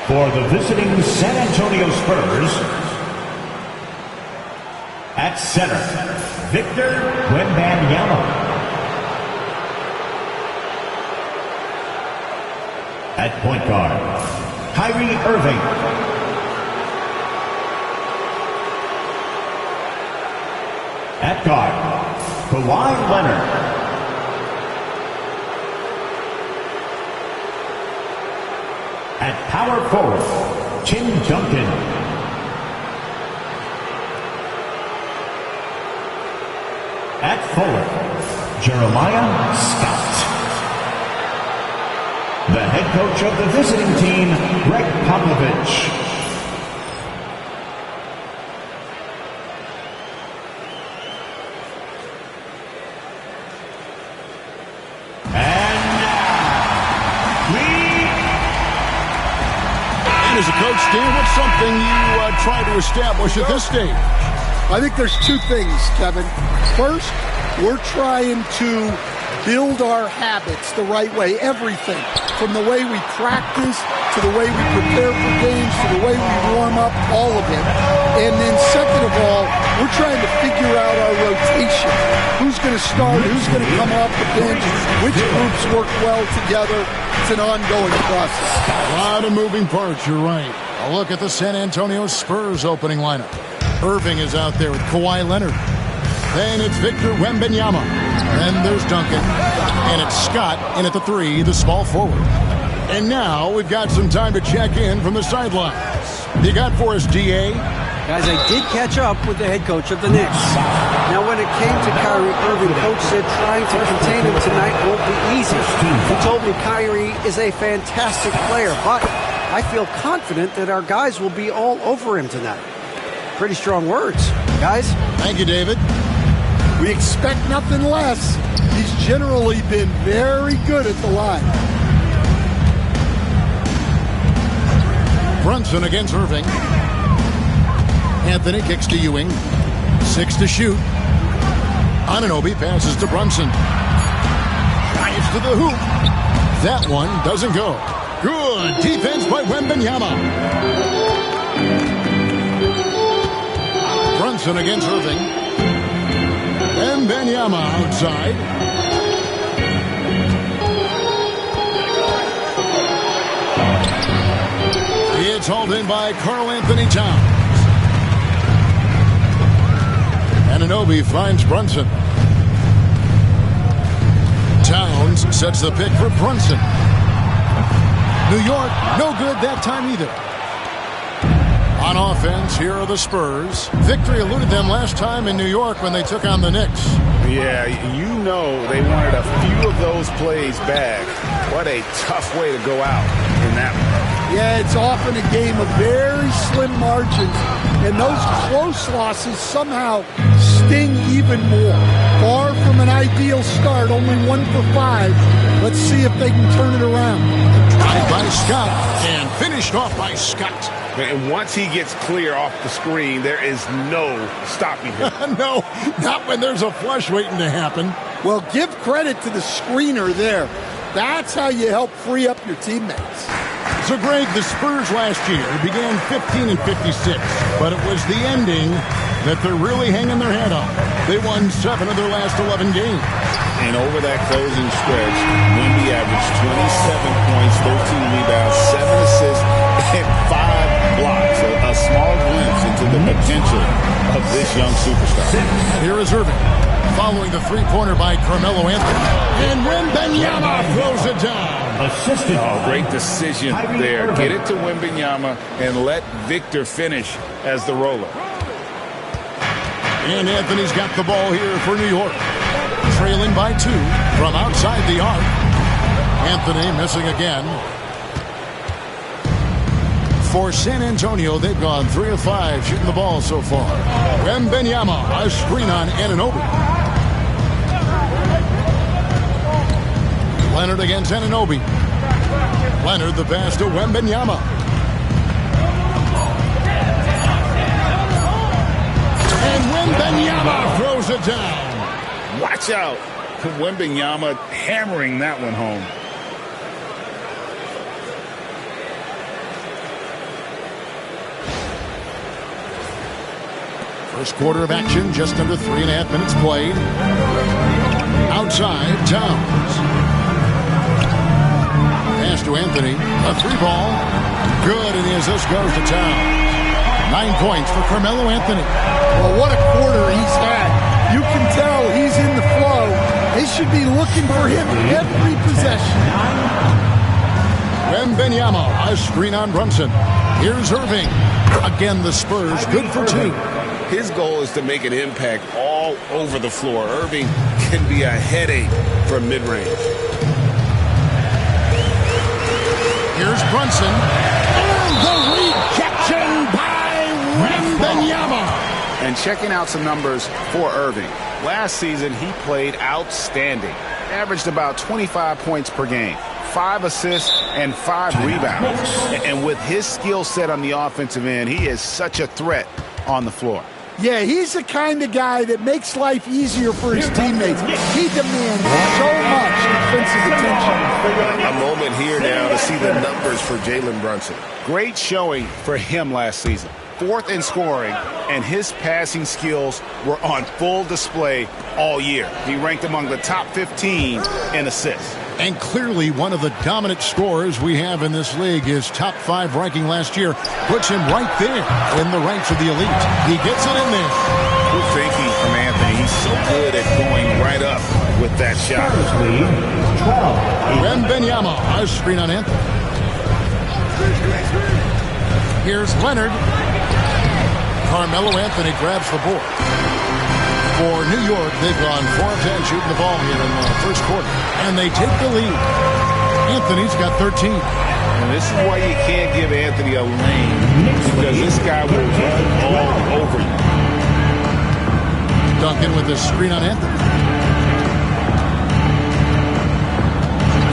For the visiting San Antonio Spurs, at center, Victor Wembanyama. At point guard, Kyrie Irving. At guard, Kawhi Leonard. At power forward, Tim Duncan. At forward, Jeremiah Scott. The head coach of the visiting team, Greg Popovich. As a coach, Dan, what's something you try to establish at this stage? I think there's two things, Kevin. First, we're trying to build our habits the right way, everything, from the way we practice to the way we prepare for games to the way we warm up, all of it. And then second of all, we're trying to figure out our rotation. Who's going to start, who's going to come off the bench, which groups work well together. It's an ongoing process. A lot of moving parts, you're right. A look at the San Antonio Spurs opening lineup. Irving is out there with Kawhi Leonard. Then it's Victor Wembanyama. Then there's Duncan. And it's Scott in at the 3, the small forward. And now we've got some time to check in from the sidelines. You got for us, DA? Guys, I did catch up with the head coach of the Knicks. Now, when it came to Kyrie Irving, coach said trying to contain him tonight won't be easy. He told me Kyrie is a fantastic player, but I feel confident that our guys will be all over him tonight. Pretty strong words, guys. Thank you, David. We expect nothing less. He's generally been very good at the line. Brunson against Irving. Anthony kicks to Ewing. 6 to shoot. Anunoby passes to Brunson. Drives to the hoop. That one doesn't go. Good defense by Wembanyama. Brunson against Irving. Wembanyama outside. It's hauled in by Karl Anthony Towns. Anunoby finds Brunson. Towns sets the pick for Brunson. New York, no good that time either. On offense, here are the Spurs. Victory eluded them last time in New York when they took on the Knicks. Yeah, you know they wanted a few of those plays back. What a tough way to go out in that one. Yeah, it's often a game of very slim margins, and those close losses somehow sting even more. Far from an ideal start, only 1 for 5. Let's see if they can turn it around. Drive by Scott and finished off by Scott. And once he gets clear off the screen, there is no stopping him. No, not when there's a flush waiting to happen. Well, give credit to the screener there. That's how you help free up your teammates. So, Greg, the Spurs last year began 15 and 56, but it was the ending that they're really hanging their head on. They won 7 of their last 11 games. And over that closing stretch, Wemby averaged 27 points, 13 rebounds, 7 assists, and 5 blocks. A small glimpse into the potential of this young superstar. Here is Irving, following the three-pointer by Carmelo Anthony. And Wembanyama throws it down. Assisted. Oh, great decision there. Get it to Wembanyama and let Victor finish as the roller. And Anthony's got the ball here for New York. Trailing by 2 from outside the arc. Anthony missing again. For San Antonio, they've gone 3 of 5 shooting the ball so far. Wembanyama, a screen on Anunoby. Leonard against Anunoby. Leonard the pass to Wembanyama. And Wembanyama throws it down. Watch out. Wembanyama hammering that one home. First quarter of action, just under 3.5 minutes played. Outside, Towns. Pass to Anthony. A 3-ball. Good, and the assist goes to Towns. 9 points for Carmelo Anthony. Well, what a quarter he's had. You can tell he's in the flow. They should be looking for him every possession. Wembanyama, a screen on Brunson. Here's Irving. Again, the Spurs, good for 2. His goal is to make an impact all over the floor. Irving can be a headache from mid-range. Here's Brunson. And the rejection by Wembanyama. And checking out some numbers for Irving. Last season, he played outstanding. Averaged about 25 points per game, 5 assists, and 5 rebounds. And with his skill set on the offensive end, he is such a threat on the floor. Yeah, he's the kind of guy that makes life easier for his teammates. He demands so much defensive attention. A moment here now to see the numbers for Jalen Brunson. Great showing for him last season. 4th in scoring, and his passing skills were on full display all year. He ranked among the top 15 in assists. And clearly one of the dominant scorers we have in this league. His top 5 ranking last year puts him right there in the ranks of the elite. He gets it in there. Good thinking from Anthony. He's so good at going right up with that shot. Wembanyama, a screen on Anthony. Here's Leonard. Carmelo Anthony grabs the board. For New York, they've gone 4 of 10 shooting the ball here in the first quarter. And they take the lead. Anthony's got 13. And this is why you can't give Anthony a lane. Because this guy will run all over you. Duncan with the screen on Anthony.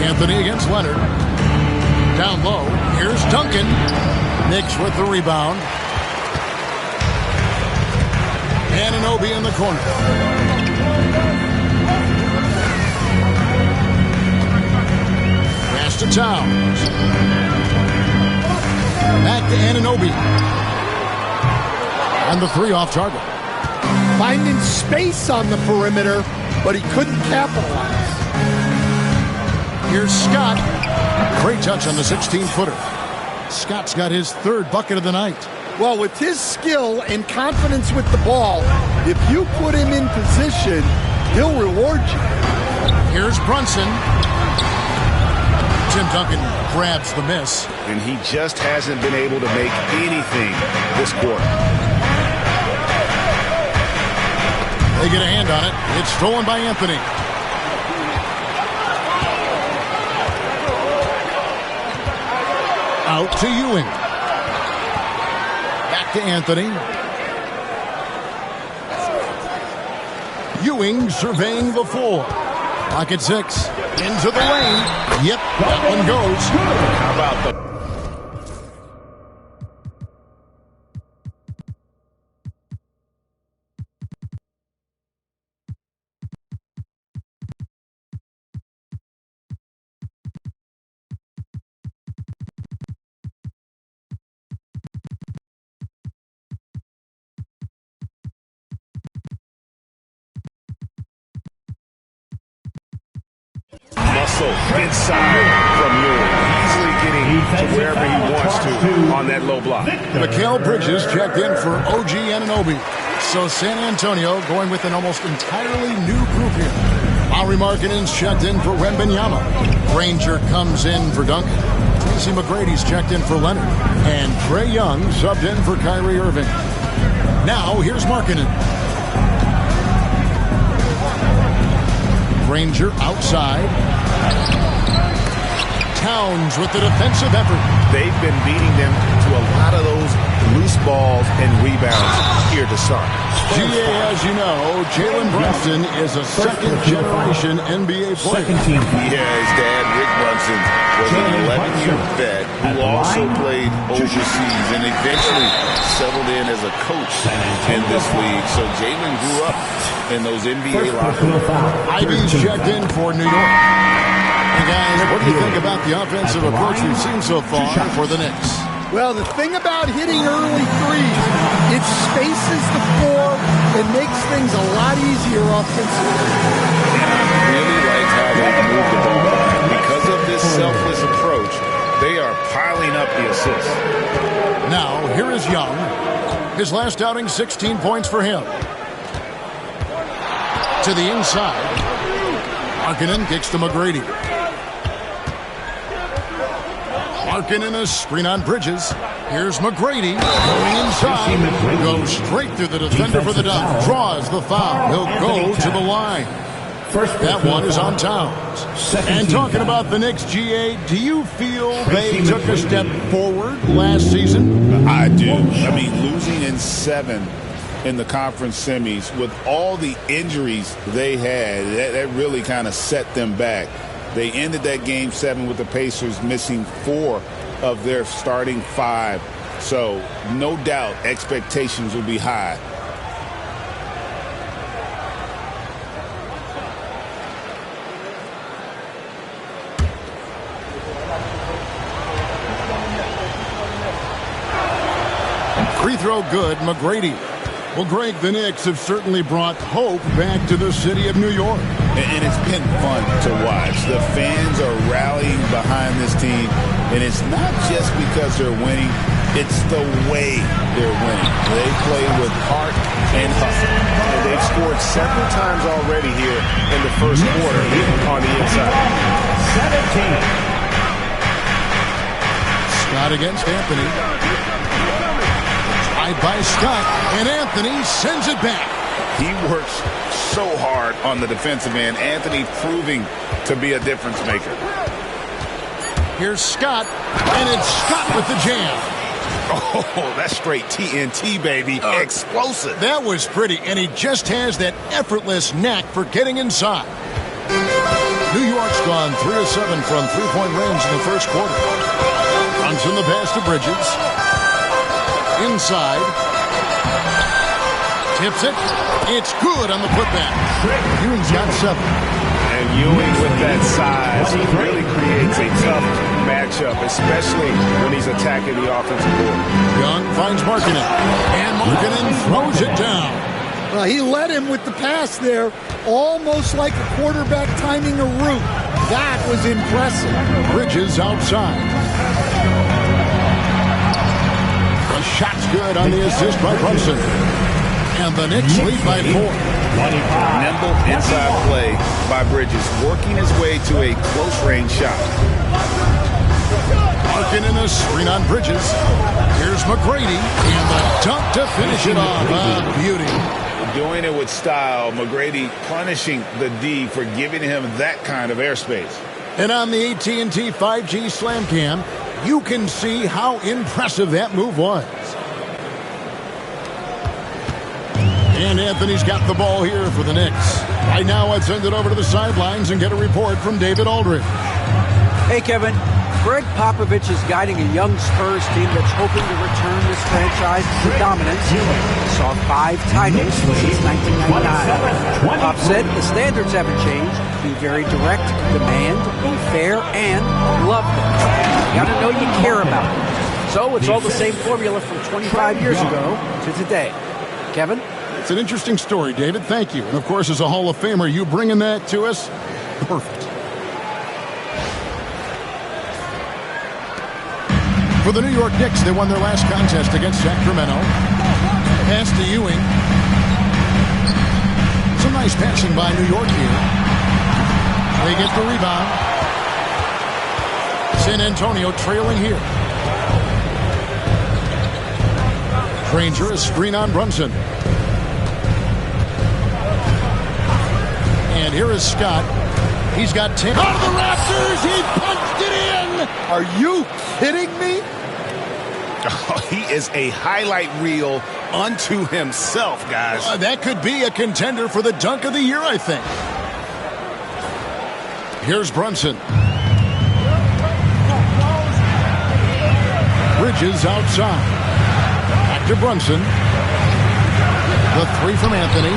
Anthony against Leonard. Down low. Here's Duncan. Knicks with the rebound. Anunoby in the corner. Pass to Towns. Back to Anunoby. And the 3 off target. Finding space on the perimeter, but he couldn't capitalize. Here's Scott. Great touch on the 16-footer. Scott's got his 3rd bucket of the night. Well, with his skill and confidence with the ball, if you put him in position, he'll reward you. Here's Brunson. Tim Duncan grabs the miss. And he just hasn't been able to make anything this quarter. They get a hand on it. It's stolen by Anthony. Out to Ewing. Back to Anthony. Ewing surveying the floor. Pocket 6. Into the lane. Yep, that one goes. How about the... Muscle inside from Ewing, easily getting to wherever he wants to on that low block. Mikal Bridges checked in for OG Anunoby. So San Antonio going with an almost entirely new group here. Lauri Markkanen's checked in for Wembanyama. Granger comes in for Duncan. Tracy McGrady's checked in for Leonard. And Trae Young subbed in for Kyrie Irving. Now here's Markkanen. Granger outside. Towns with the defensive effort. They've been beating them to a lot of those loose balls and rebounds here to start. GA, as you know, Jalen Brunson is a second-generation NBA player. Yeah, his dad, Rick Brunson, was an 11-year vet who also played overseas and eventually settled in as a coach in this league. So Jalen grew up in those NBA locker rooms. Ivy's checked in for New York. Hey guys, what do you think about the offensive approach we've seen so far for the Knicks? Well, the thing about hitting early threes, it spaces the floor and makes things a lot easier offensively. I really like how they've moved the ball. And because of this selfless approach, they are piling up the assists. Now, here is Young. His last outing, 16 points for him. To the inside. Markkanen kicks to McGrady. Markkanen a screen on Bridges. Here's McGrady going inside. Goes straight through the defender for the dunk. Draws the foul. He'll go to the line. That one is on Towns. And talking about the Knicks, GA, do you feel they took a step forward last season? I do. I mean, losing in 7 in the conference semis with all the injuries they had, that really kind of set them back. They ended that game 7 with the Pacers missing 4 of their starting 5. So no doubt expectations will be high. Free throw good, McGrady. Well, Greg, the Knicks have certainly brought hope back to the city of New York. And it's been fun to watch. The fans are rallying behind this team. And it's not just because they're winning. It's the way they're winning. They play with heart and hustle. And they've scored several times already here in the first quarter on the inside. 17. Scott against Anthony. By Scott, and Anthony sends it back. He works so hard on the defensive end. Anthony proving to be a difference maker. Here's Scott, and it's Scott with the jam. Oh, that's straight TNT, baby. Explosive. That was pretty, and he just has that effortless knack for getting inside. New York's gone 3 of 7 from three-point range in the first quarter. Brunson the pass to Bridges. Inside. Tips it. It's good on the putback. Ewing's got 7. And Ewing with that size really creates a tough matchup, especially when he's attacking the offensive board. Young finds Markkanen. And Markkanen throws it down. Well, he led him with the pass there, almost like a quarterback timing a route. That was impressive. Bridges outside. Shot's good on the assist by Brunson. And the Knicks lead by 4. Nimble inside play by Bridges, working his way to a close-range shot. Markkanen a screen on Bridges. Here's McGrady. And the dunk to finish it off. Beauty. Doing it with style. McGrady punishing the D for giving him that kind of airspace. And on the AT&T 5G Slam Cam, you can see how impressive that move was. And Anthony's got the ball here for the Knicks. Right now, I'd send it over to the sidelines and get a report from David Aldridge. Hey, Kevin. Greg Popovich is guiding a young Spurs team that's hoping to return this franchise to dominance. Saw 5 titles since 1999. Pop said the standards haven't changed. Be very direct, demand, be fair, and love them. You gotta know you care about them. So it's all the same formula from 25 years ago to today. Kevin? It's an interesting story, David. Thank you. And, of course, as a Hall of Famer, you bringing that to us? Perfect. For the New York Knicks, they won their last contest against Sacramento. Pass to Ewing. Some nice passing by New York here. They get the rebound. San Antonio trailing here. Granger, a screen on Brunson. And here is Scott. He's got 10 out of the rafters. He punched it in. Are you kidding me? Oh, he is a highlight reel unto himself, guys. That could be a contender for the dunk of the year, I think. Here's Brunson. Bridges outside. Back to Brunson. The three from Anthony.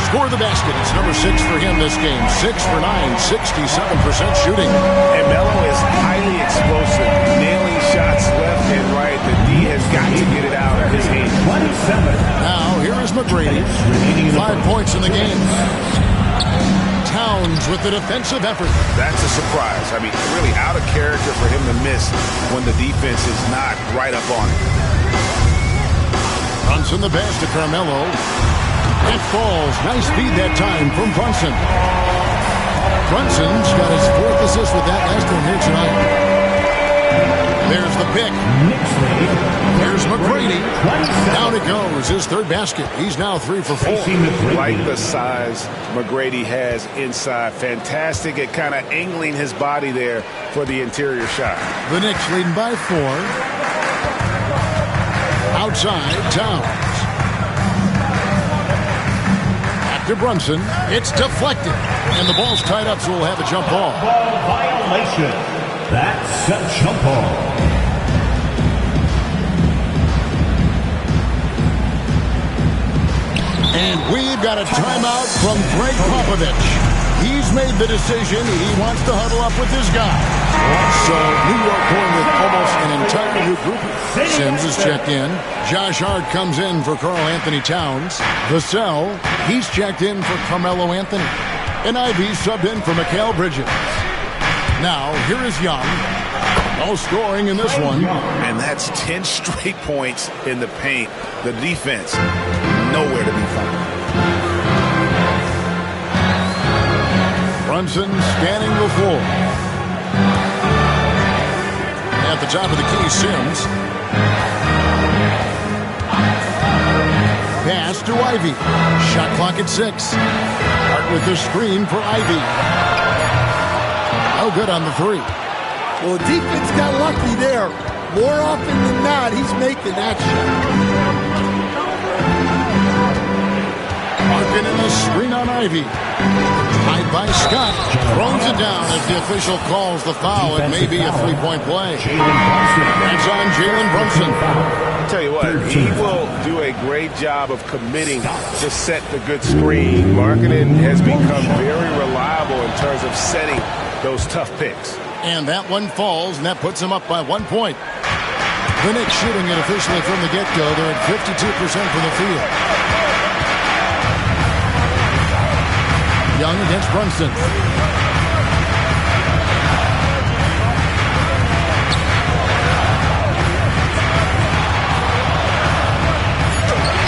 Score the basket. It's number 6 for him this game. 6 for 9, 67% shooting. And Melo is highly explosive, nailing shots left and right. The D has got to get it out of his hands. 27. Now, here is McGrady. 5 points in the game. Towns with the defensive effort. That's a surprise. I mean, really out of character for him to miss when the defense is not right up on it. Brunson the pass to Carmelo. It falls. Nice feed that time from Brunson. Brunson's got his 4th assist with that last one here tonight. There's the pick. Here's McGrady. Down it goes. His 3rd basket. He's now 3 for 4. Like the size McGrady has inside. Fantastic at kind of angling his body there for the interior shot. The Knicks leading by 4. Outside, Towns. To Brunson. It's deflected. And the ball's tied up, so we'll have a jump ball. Ball violation. That's a jump ball. And we've got a timeout from Greg Popovich. He's made the decision. He wants to huddle up with his guy. So New York going with almost an entire new group. Sims is checked in. Josh Hart comes in for Karl Anthony Towns. Vassell, he's checked in for Carmelo Anthony. And Ivy subbed in for Mikal Bridges. Now, here is Young. No scoring in this one. And that's 10 straight points in the paint. The defense, nowhere to be found. Brunson scanning the floor. At the top of the key, Sims. Pass to Ivy. Shot clock at 6. Hart with the screen for Ivy. Oh, good on the 3. Well, the defense got lucky there. More often than not, he's making that shot. Larkin in the screen on Ivy. Tied by Scott. Throws it down as the official calls the foul. It may be a 3-point play. That's on Jalen Brunson. I'll tell you what, he will do a great job of committing to set the good screen. Marketing has become very reliable in terms of setting those tough picks. And that one falls, and that puts him up by 1 point. The Knicks shooting it officially from the get-go. They're at 52% from the field. Young against Brunson.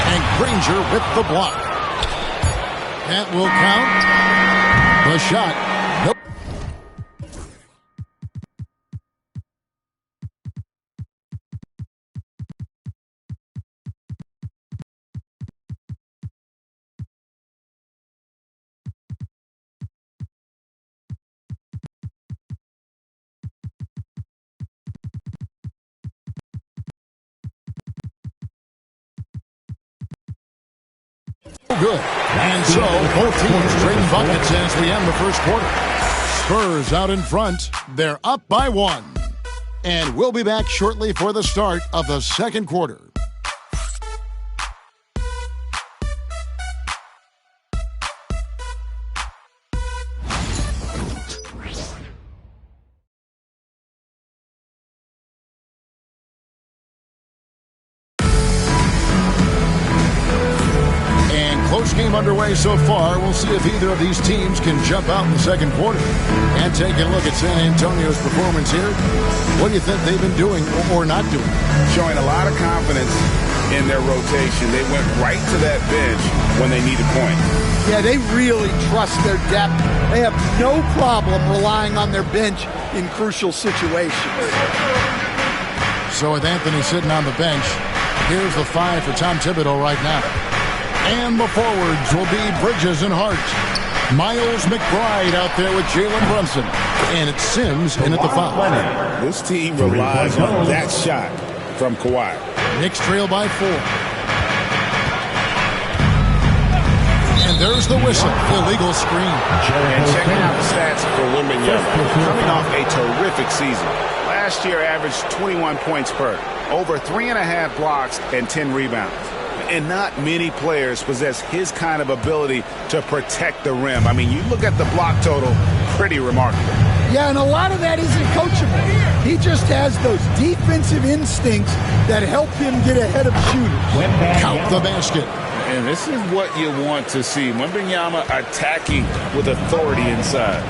And Granger with the block. That will count. The shot. Nope. Good. And so both teams trading buckets as we end the first quarter. Spurs out in front. They're up by 1. And we'll be back shortly for the start of the second quarter. Game underway so far. We'll see if either of these teams can jump out in the second quarter. And taking a look at San Antonio's performance here, what do you think they've been doing or not doing? Showing a lot of confidence in their rotation. They went right to that bench when they needed points. Yeah, they really trust their depth. They have no problem relying on their bench in crucial situations. So with Anthony sitting on the bench, here's the 5 for Tom Thibodeau right now. And the forwards will be Bridges and Hart. Miles McBride out there with Jalen Brunson. And it's Sims in at the foul. This team relies on that shot from Kawhi. Knicks trail by 4. And there's the whistle. Illegal screen. And checking out the stats for Wembanyama. Coming off a terrific season. Last year averaged 21 points per, over 3.5 blocks and 10 rebounds. And not many players possess his kind of ability to protect the rim. I mean, you look at the block total, pretty remarkable. Yeah, and a lot of that isn't coachable. He just has those defensive instincts that help him get ahead of shooters. Count the basket. And this is what you want to see. Wembanyama attacking with authority inside.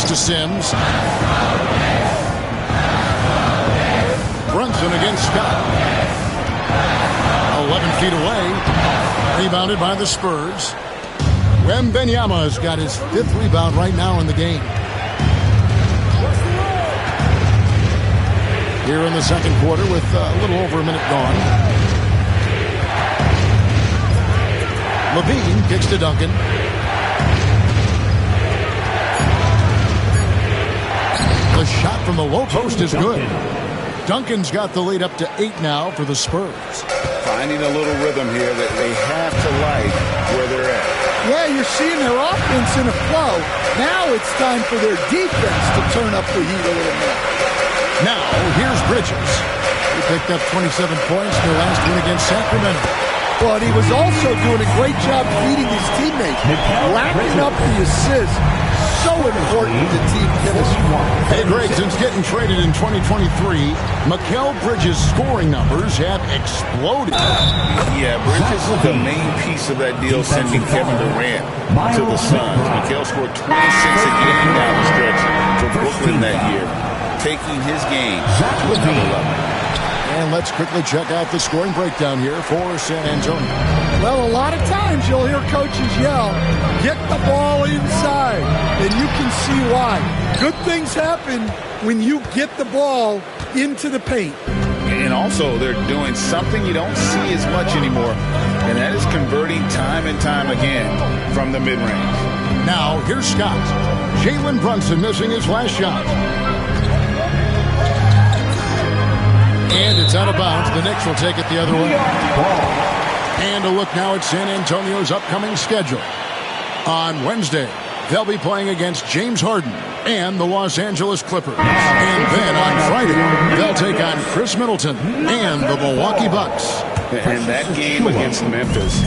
To Sims. Brunson against Scott. 11 feet away. Rebounded by the Spurs. Wembanyama has got his 5th rebound right now in the game. Here in the second quarter with a little over a minute gone. Levine kicks to Duncan. The shot from the low post is good. Duncan's got the lead up to 8 now for the Spurs. Finding a little rhythm here that they have to like where they're at. Yeah, you're seeing their offense in a flow. Now it's time for their defense to turn up the heat a little more. Now, here's Bridges. He picked up 27 points in their last win against Sacramento. But he was also doing a great job feeding his teammates, racking up the assists. So important to team chemistry. Hey, Greg, since getting traded in 2023, Mikal Bridges' scoring numbers have exploded. Yeah, Bridges is the main piece of that deal, sending Kevin Durant to the Suns. Mikal scored 26 a game down the stretch for Brooklyn that year, taking his game to another level. And let's quickly check out the scoring breakdown here for San Antonio. Well, a lot of times you'll hear coaches yell, get the ball inside, and you can see why. Good things happen when you get the ball into the paint. And also, they're doing something you don't see as much anymore, and that is converting time and time again from the mid-range. Now, here's Scott. Jalen Brunson missing his last shot. And it's out of bounds. The Knicks will take it the other way. And a look now at San Antonio's upcoming schedule. On Wednesday, they'll be playing against James Harden and the Los Angeles Clippers. And then on Friday, they'll take on Chris Middleton and the Milwaukee Bucks. And that game against Memphis,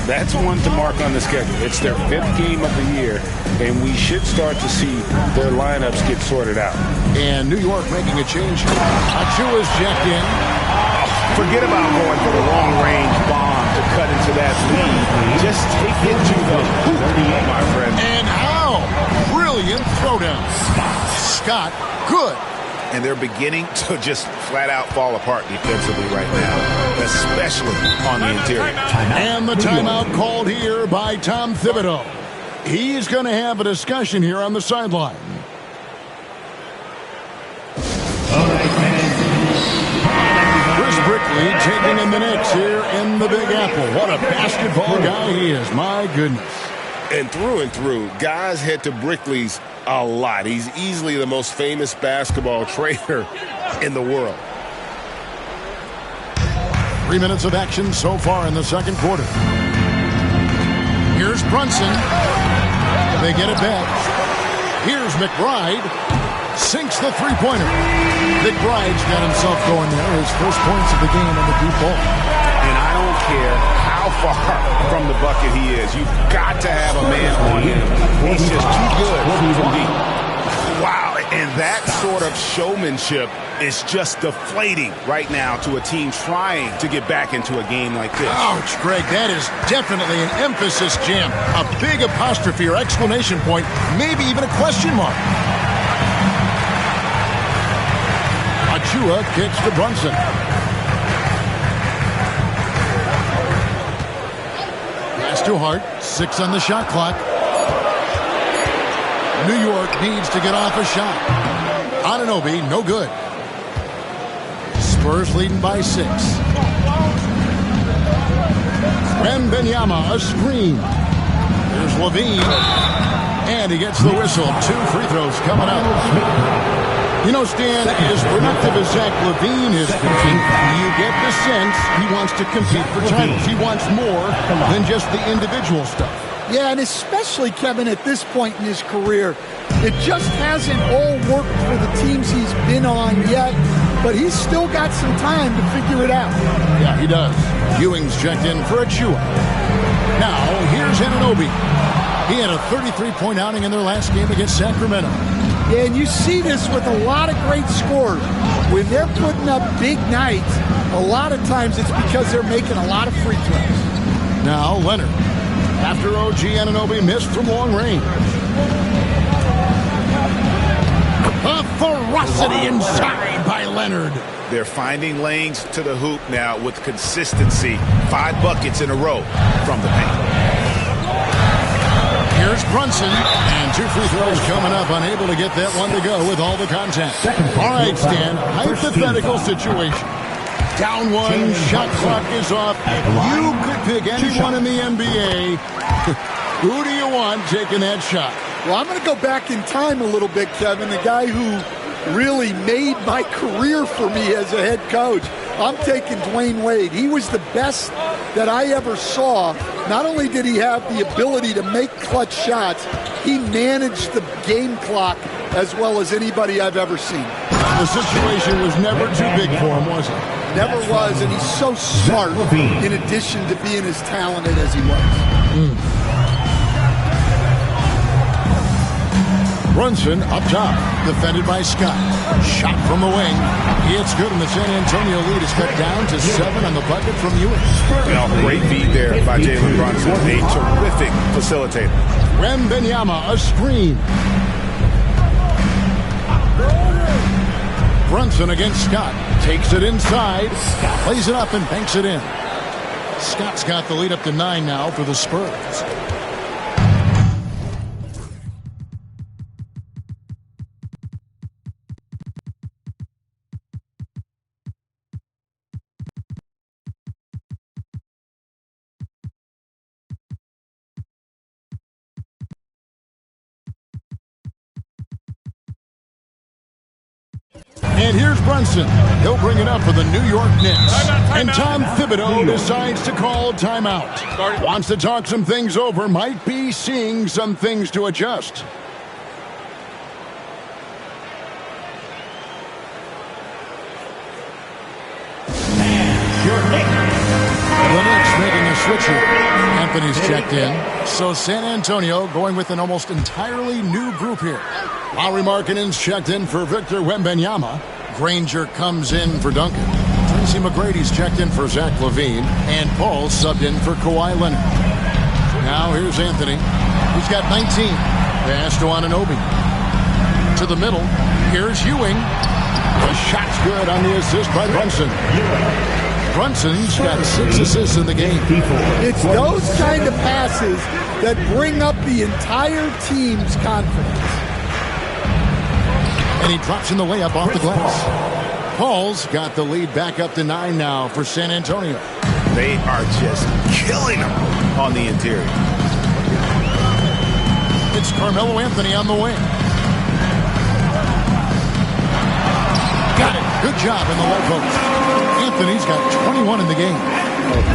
that's one to mark on the schedule. It's their 5th game of the year, and we should start to see their lineups get sorted out. And New York making a change. Achua's checked in. Forget about going for the long-range bomb to cut into that lead. Just take it to the hoop, my friend. And how? Brilliant throwdown. Scott, good. And they're beginning to just flat-out fall apart defensively right now, especially on the interior. And the timeout called here by Tom Thibodeau. He's going to have a discussion here on the sideline. Chris Brickley taking in the Knicks here in the Big Apple. What a basketball guy he is. My goodness. And through, guys head to Brickley's a lot. He's easily the most famous basketball trader in the world. 3 minutes of action so far in the second quarter. Here's Brunson. They get it back. Here's McBride. Sinks the three-pointer. McBride's got himself going there. His first points of the game on the deep ball. And I don't care how far from the bucket he is. You've got to have a man on him. He's just too good from deep. Wow, and that sort of showmanship is just deflating right now to a team trying to get back into a game like this. Ouch, Greg, that is definitely an emphasis jam. A big apostrophe or exclamation point, maybe even a question mark. Achua kicks to Brunson. Pass to Hart. 6 on the shot clock. New York needs to get off a shot. Anunoby, no good. Spurs leading by 6. Wembanyama, a screen. Here's Levine. And he gets the whistle. 2 free throws coming up. You know, Stan, as productive as Zach Levine has been, you get the sense he wants to compete for titles. He wants more than just the individual stuff. Yeah, and especially, Kevin, at this point in his career, it just hasn't all worked for the teams he's been on yet, but he's still got some time to figure it out. Yeah, he does. Ewing's checked in for Achua. Now, here's Anunoby. He had a 33-point outing in their last game against Sacramento. Yeah, and you see this with a lot of great scorers. When they're putting up big nights, a lot of times it's because they're making a lot of free throws. Now, Leonard. After OG Anunoby missed from long range. A ferocity inside by Leonard. They're finding lanes to the hoop now with consistency. 5 buckets in a row from the paint. Here's Brunson, and 2 free throws coming up, unable to get that one to go with all the contact. All right, Stan, hypothetical situation. Down 1, shot clock is off. You could pick anyone in the NBA. Who do you want taking that shot? Well, I'm going to go back in time a little bit, Kevin. The guy who really made my career for me as a head coach. I'm taking Dwayne Wade. He was the best that I ever saw. Not only did he have the ability to make clutch shots, he managed the game clock as well as anybody I've ever seen. The situation was never too big for him, was it? Never was, and he's so smart in addition to being as talented as he was. Brunson up top, defended by Scott. Shot from the wing. It's good, and the San Antonio lead is cut down to 7 on the bucket from Ewing. Great feed there by Jalen Brunson. A terrific facilitator. Wembanyama, a screen. Brunson against Scott. Takes it inside. Plays it up and banks it in. Scott's got the lead up to 9 now for the Spurs. And here's Brunson. He'll bring it up for the New York Knicks. And Tom Thibodeau decides to call timeout. Wants to talk some things over. Might be seeing some things to adjust. The Knicks making a switch here. Anthony's checked in. So San Antonio going with an almost entirely new group here. Lauri Markkanen's checked in for Victor Wembanyama. Granger comes in for Duncan. Tracy McGrady's checked in for Zach LaVine. And Paul subbed in for Kawhi Leonard. Now here's Anthony. He's got 19. Pass to Anunoby. To the middle. Here's Ewing. The shot's good on the assist by Brunson. Brunson's got 6 assists in the game. It's those kind of passes that bring up the entire team's confidence. And he drops in the layup off the glass. Paul's got the lead back up to 9 now for San Antonio. They are just killing them on the interior. It's Carmelo Anthony on the wing. Got it. Good job in the low post. Anthony's got 21 in the game.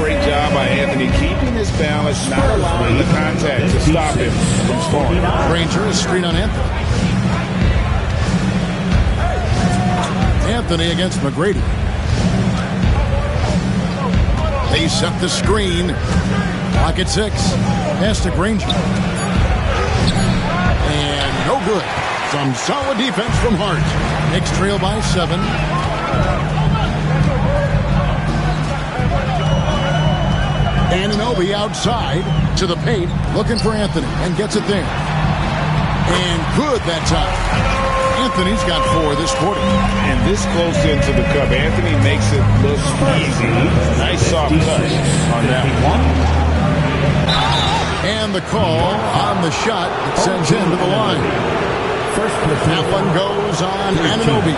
Great job by Anthony keeping his balance, not allowing the contact to stop him from scoring. Granger is screen on Anthony. Anthony against McGrady. They set the screen. Clock at 6. Pass to Granger. And no good. Some solid defense from Hart. Knicks trail by 7. Anunoby outside to the paint, looking for Anthony, and gets it there. And good that time. Anthony's got 4 this quarter. And this close into the cup, Anthony makes it look easy. Nice soft touch on that one. And the call on the shot that sends him to the line. That one goes on Anunoby.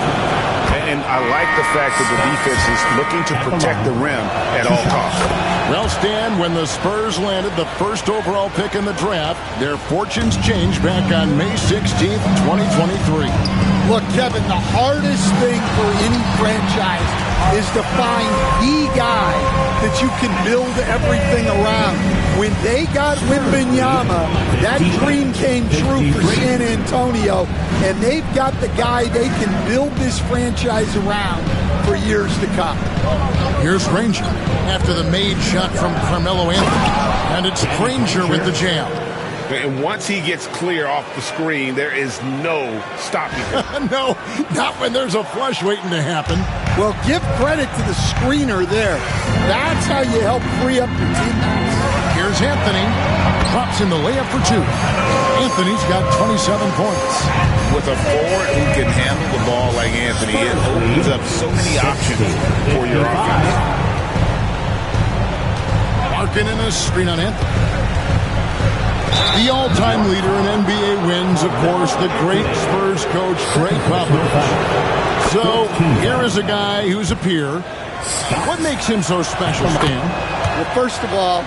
And I like the fact that the defense is looking to protect the rim at all costs. Well, Stan, when the Spurs landed the first overall pick in the draft, their fortunes changed back on May 16th, 2023. Look, Kevin, the hardest thing for any franchise is to find the guy that you can build everything around. When they got Wembanyama, that dream came true for San Antonio, and they've got the guy they can build this franchise around for years to come. Here's Granger after the made shot from Carmelo Anthony, and it's Granger with the jam. And once he gets clear off the screen, there is no stopping him. No, not when there's a flush waiting to happen. Well, give credit to the screener there. That's how you help free up your teammates. Here's Anthony. Drops in the layup for two. Anthony's got 27 points. With a forward who can handle the ball like Anthony, it opens up so many options for your offense. Larkin in a screen on Anthony. The all-time leader in NBA wins, of course, the great Spurs coach, Greg Popovich. So, here is a guy who's a peer. What makes him so special, Stan? Well, first of all,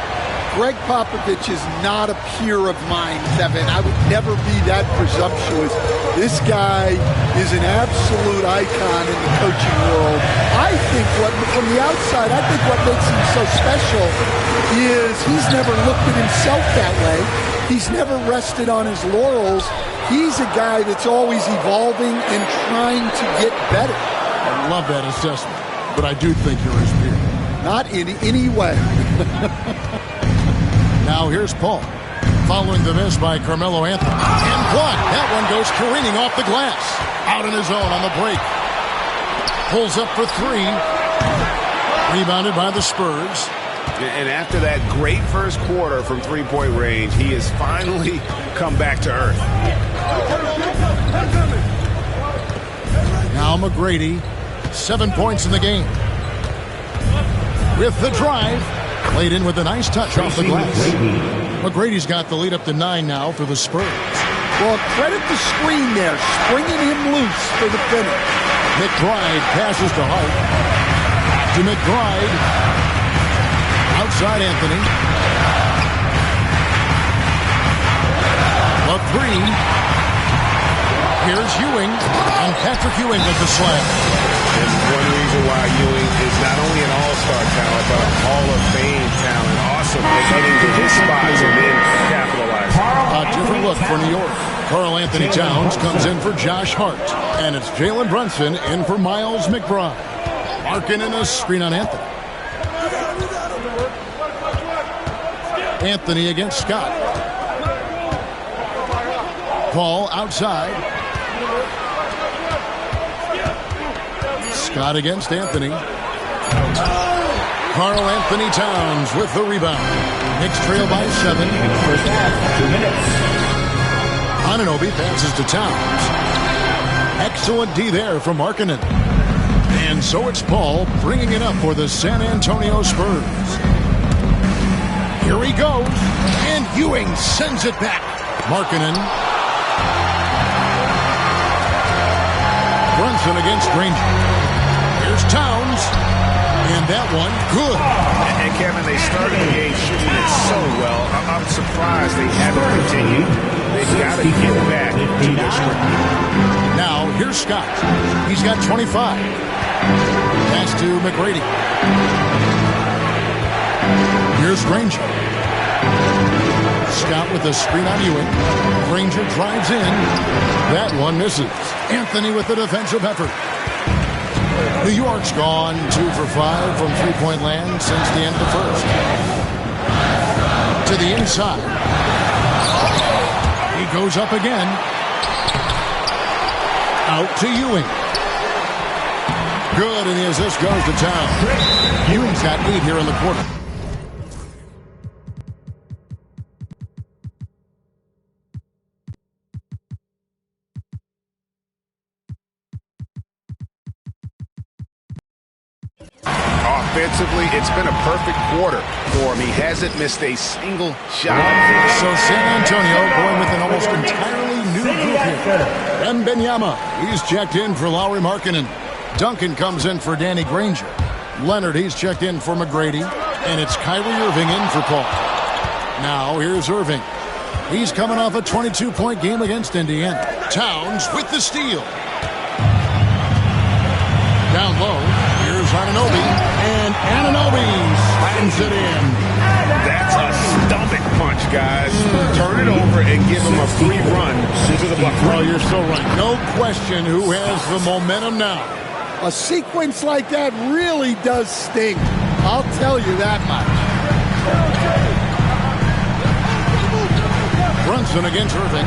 Greg Popovich is not a peer of mine, Kevin. I would never be that presumptuous. This guy is an absolute icon in the coaching world. I think from the outside, I think what makes him so special is he's never looked at himself that way. He's never rested on his laurels. He's a guy that's always evolving and trying to get better. I love that assessment, but I do think you're his peer. Not in any way. Now here's Paul, following the miss by Carmelo Anthony. And blocked. That one goes careening off the glass. Out on his own on the break. Pulls up for three. Rebounded by the Spurs. And after that great first quarter from three-point range, he has finally come back to earth. Now McGrady, 7 points in the game. With the drive. Played in with a nice touch off the glass. McGrady's got the lead up to 9 now for the Spurs. Well, credit the screen there, springing him loose for the finish. McBride passes to Hart. To McBride. Outside Anthony. A three. Here's Ewing. And Patrick Ewing with the slam. And one reason why Ewing is not only an all-star talent, but a Hall of Fame talent. Awesome at getting to his spots and then capitalizing. A different look for New York. Karl Anthony Towns comes in for Josh Hart. And it's Jalen Brunson in for Miles McBride. Larkin in a screen on Anthony. Anthony against Scott. Paul outside. Scott against Anthony. Karl Anthony Towns with the rebound. Knicks trail by 7. First half, 2 minutes. Anunoby passes to Towns. Excellent D there from Markkanen. And so it's Paul bringing it up for the San Antonio Spurs. Here he goes. And Ewing sends it back. Markkanen. Brunson against Granger. Here's Towns. And that one, good. And Kevin, they started the game shooting it so well. I'm surprised they haven't continued. They've got to get back to their strength. Now, here's Scott. He's got 25. Pass to McGrady. Here's Granger. Scott with the screen on Ewing. Granger drives in. That one misses. Anthony with the defensive effort. New York's gone 2 for 5 from three-point land since the end of the first. To the inside. He goes up again. Out to Ewing. Good, and the assist goes to Towns. Ewing's got 8 here in the quarter. Offensively, it's been a perfect quarter for him. He hasn't missed a single shot. So San Antonio going with an almost entirely new group here. Wembanyama, he's checked in for Lauri Markkanen. Duncan comes in for Danny Granger. Leonard, he's checked in for McGrady. And it's Kyrie Irving in for Paul. Now here's Irving. He's coming off a 22-point game against Indiana. Towns with the steal. Down low, here's Anunoby. And Anunoby slams it in. That's a stomach punch, guys. Turn it over and give him a free run to the bucket. Well, you're so right. No question who has the momentum now. A sequence like that really does sting. I'll tell you that much. Brunson against Irving.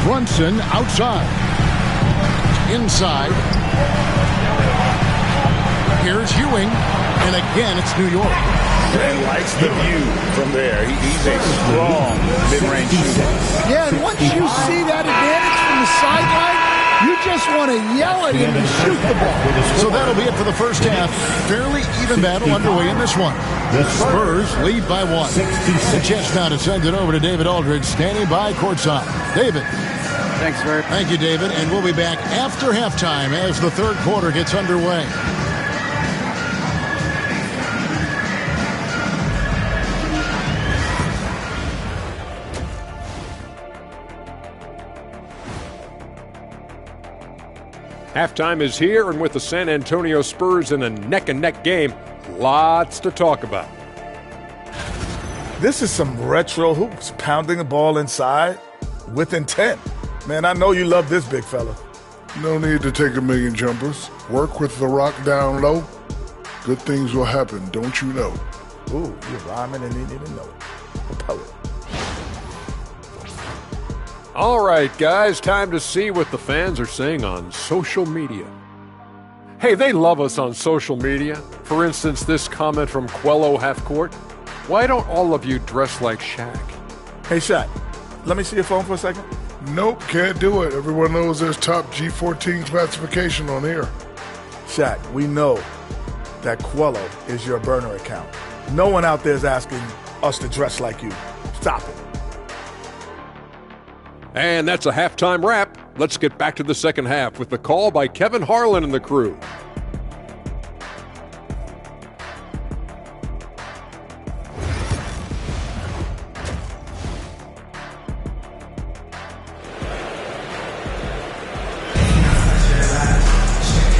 Brunson outside. Inside. Here's Ewing. And again, it's New York. And likes the view from there. He's a strong mid-range shooter. Yeah, and once you see that advantage from the sideline, you just want to yell at him and shoot the ball. So that'll be it for the first half. Fairly even battle underway in this one. The Spurs lead by 1. The chance now to send it over to David Aldridge, standing by courtside. David. Thanks, Bert. Thank you, David. And we'll be back after halftime as the third quarter gets underway. Halftime is here, and with the San Antonio Spurs in a neck-and-neck game, lots to talk about. This is some retro hoops, pounding the ball inside with intent. Man, I know you love this big fella. No need to take a million jumpers. Work with the rock down low. Good things will happen, don't you know? Ooh, you're rhyming and you didn't even know it. A poet. All right, guys, time to see what the fans are saying on social media. Hey, they love us on social media. For instance, this comment from Quello Halfcourt. Why don't all of you dress like Shaq? Hey, Shaq, let me see your phone for a second. Nope, can't do it. Everyone knows there's top G14 classification on here. Shaq, we know that Quello is your burner account. No one out there is asking us to dress like you. Stop it. And that's a halftime wrap. Let's get back to the second half with the call by Kevin Harlan and the crew.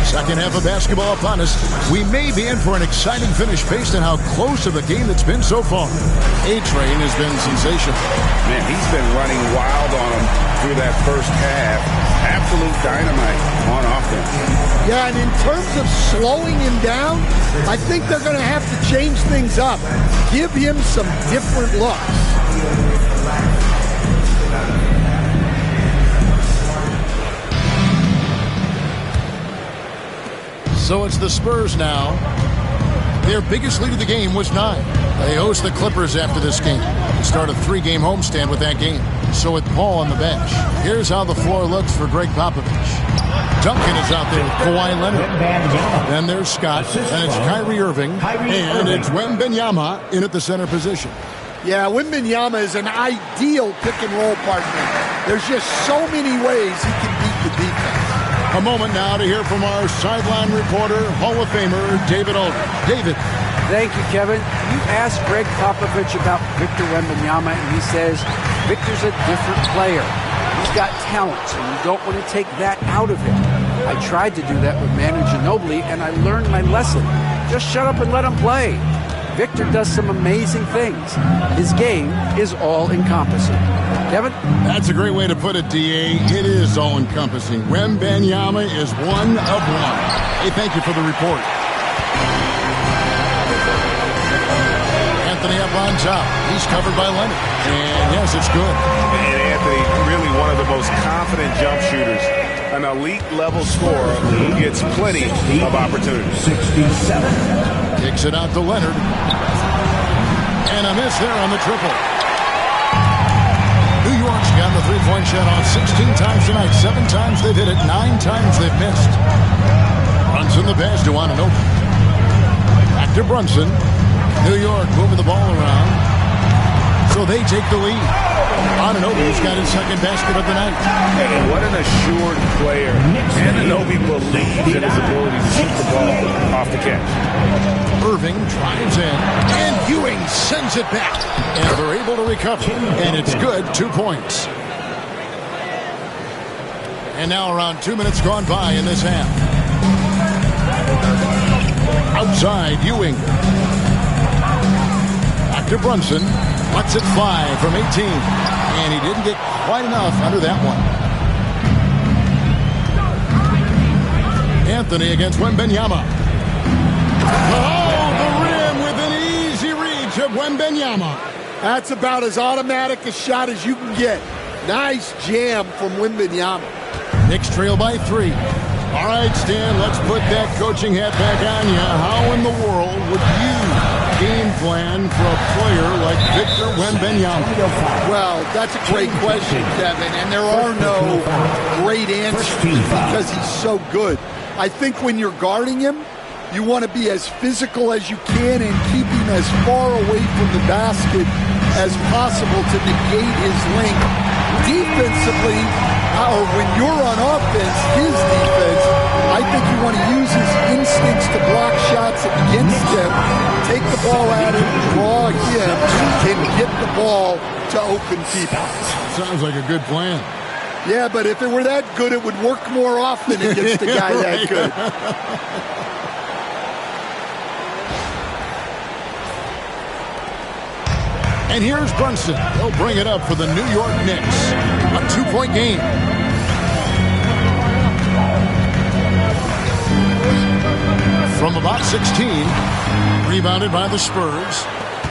Second half of basketball upon us. We may be in for an exciting finish based on how close of a game it's been so far. A-Train has been sensational. Man, he's been running wild on him through that first half. Absolute dynamite on offense. Yeah, and in terms of slowing him down, I think they're going to have to change things up. Give him some different looks. So it's the Spurs now. Their biggest lead of the game was 9. They host the Clippers after this game. They start a 3-game homestand with that game. So with Paul on the bench, here's how the floor looks for Greg Popovich. Duncan is out there with Kawhi Leonard. Then there's Scott, and it's Kyrie Irving, and it's Wembanyama in at the center position. Yeah, Wembanyama is an ideal pick-and-roll partner. There's just so many ways he can beat the defense. A moment now to hear from our sideline reporter, Hall of Famer David Aldridge. David. Thank you, Kevin. You asked Greg Popovich about Victor Wembanyama, and he says Victor's a different player. He's got talent, so you don't want to take that out of him. I tried to do that with Manu Ginobili, and I learned my lesson. Just shut up and let him play. Victor does some amazing things. His game is all-encompassing. Kevin? That's a great way to put it, D.A. It is all-encompassing. Wembanyama is one of one. Hey, thank you for the report. Anthony up on top. He's covered by Leonard. And yes, it's good. And Anthony, really one of the most confident jump shooters. An elite-level scorer who gets plenty of opportunities. 67. Kicks it out to Leonard. And a miss there on the triple. New York's gotten the three-point shot on 16 times tonight. 7 times they've hit it. 9 times they've missed. Brunson the pass to Anunoby. Back to Brunson. New York moving the ball around. So So they take the lead. Anunoby's got his second basket of the night. And what an assured player. Anunoby believes in his ability to shoot the ball off the catch. Irving drives in, and Ewing sends it back. And they're able to recover. And it's good, 2 points. And now around 2 minutes gone by in this half. Outside, Ewing. Back to Brunson. Lets it fly from 18. And he didn't get quite enough under that one. Anthony against Wembanyama. Oh, the rim with an easy reach of Wembanyama. That's about as automatic a shot as you can get. Nice jam from Wembanyama. Knicks trail by 3. All right, Stan, let's put that coaching hat back on you. How in the world would you game plan for a player like Victor Wembanyama? Well, that's a great question, Kevin, and there are no great answers because he's so good. I think when you're guarding him, you want to be as physical as you can and keep him as far away from the basket as possible to negate his length. Defensively, or when you're on offense, his defense, I think you want to use his instincts to block shots against him, take the ball at him, draw him, and get the ball to open people. Sounds like a good plan. Yeah, but if it were that good, it would work more often against a guy that good. And here's Brunson. He'll bring it up for the New York Knicks. A 2-point game. From about 16, rebounded by the Spurs.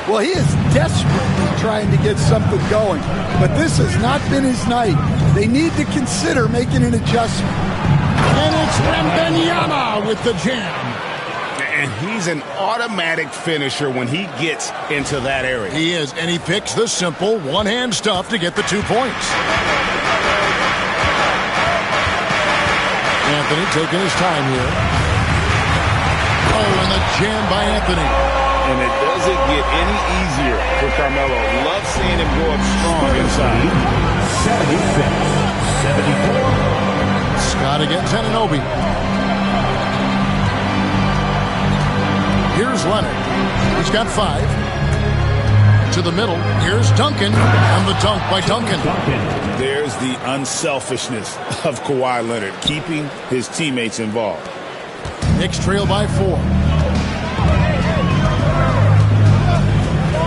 Well, he is desperately trying to get something going, but this has not been his night. They need to consider making an adjustment. And it's Wembanyama with the jam. And he's an automatic finisher when he gets into that area. He is, and he picks the simple one-hand stuff to get the 2 points. Anthony taking his time here. Oh, and the jam by Anthony. And it doesn't get any easier for Carmelo. Love seeing him go up strong inside. 76-74. Scott against Anunoby. Here's Leonard. He's got 5. To the middle. Here's Duncan. And the dunk by Duncan. There's the unselfishness of Kawhi Leonard, keeping his teammates involved. Knicks trail by 4.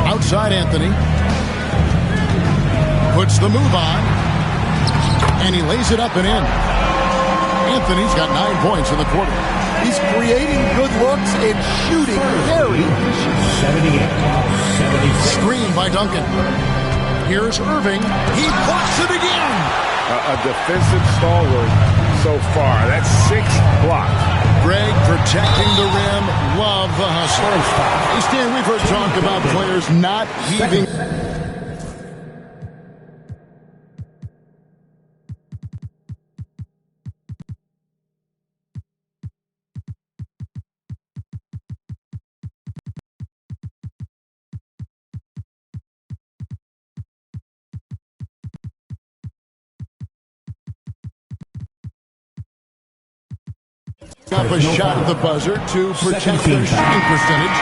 Outside Anthony. Puts the move on. And he lays it up and in. Anthony's got 9 points in the quarter. He's creating good looks and shooting very efficient. 78-76. Screen by Duncan. Here's Irving. He blocks it again. A defensive stalwart so far. That's 6 blocks. Greg protecting the rim. Love the hustle. Hey, Stan, we've heard talk about players not heaving. Up a shot at the buzzer to protect their shooting percentage.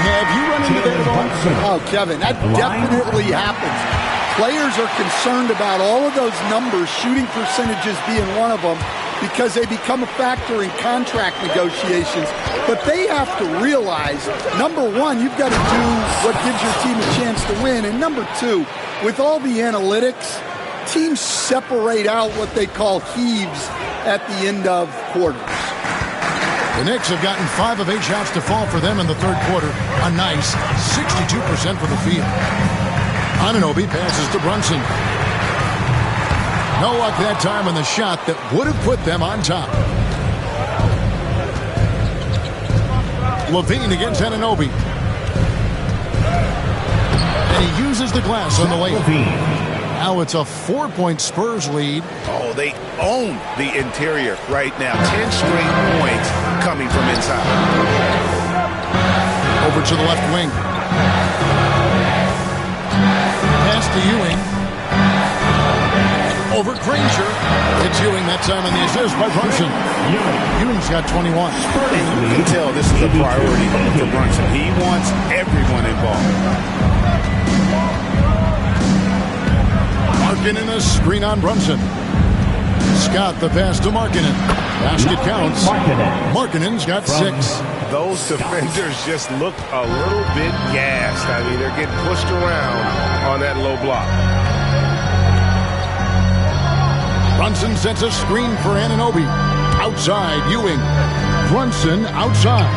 Have you run into that at all? Oh, Kevin, that definitely happens. Players are concerned about all of those numbers, shooting percentages being one of them, because they become a factor in contract negotiations. But they have to realize, number one, you've got to do what gives your team a chance to win. And number two, with all the analytics, teams separate out what they call heaves at the end of quarters. The Knicks have gotten 5 of 8 shots to fall for them in the third quarter. A nice 62% from the field. Anunoby passes to Brunson. No luck that time on the shot that would have put them on top. Levine against Anunoby. And he uses the glass on the way. Now it's a 4-point Spurs lead. Oh, they own the interior right now. 10 straight points coming from inside. Over to the left wing. to Ewing. Over Granger. It's Ewing that time on the assist by Brunson. Ewing's got 21. You can tell this is a priority for Brunson. He wants everyone involved. Markkanen a screen on Brunson. Scott the pass to Markkanen. Basket counts. Markkanen's got 6. Those defenders just look a little bit gassed. I mean, they're getting pushed around on that low block. Brunson sets a screen for Anunoby. Outside, Ewing. Brunson outside.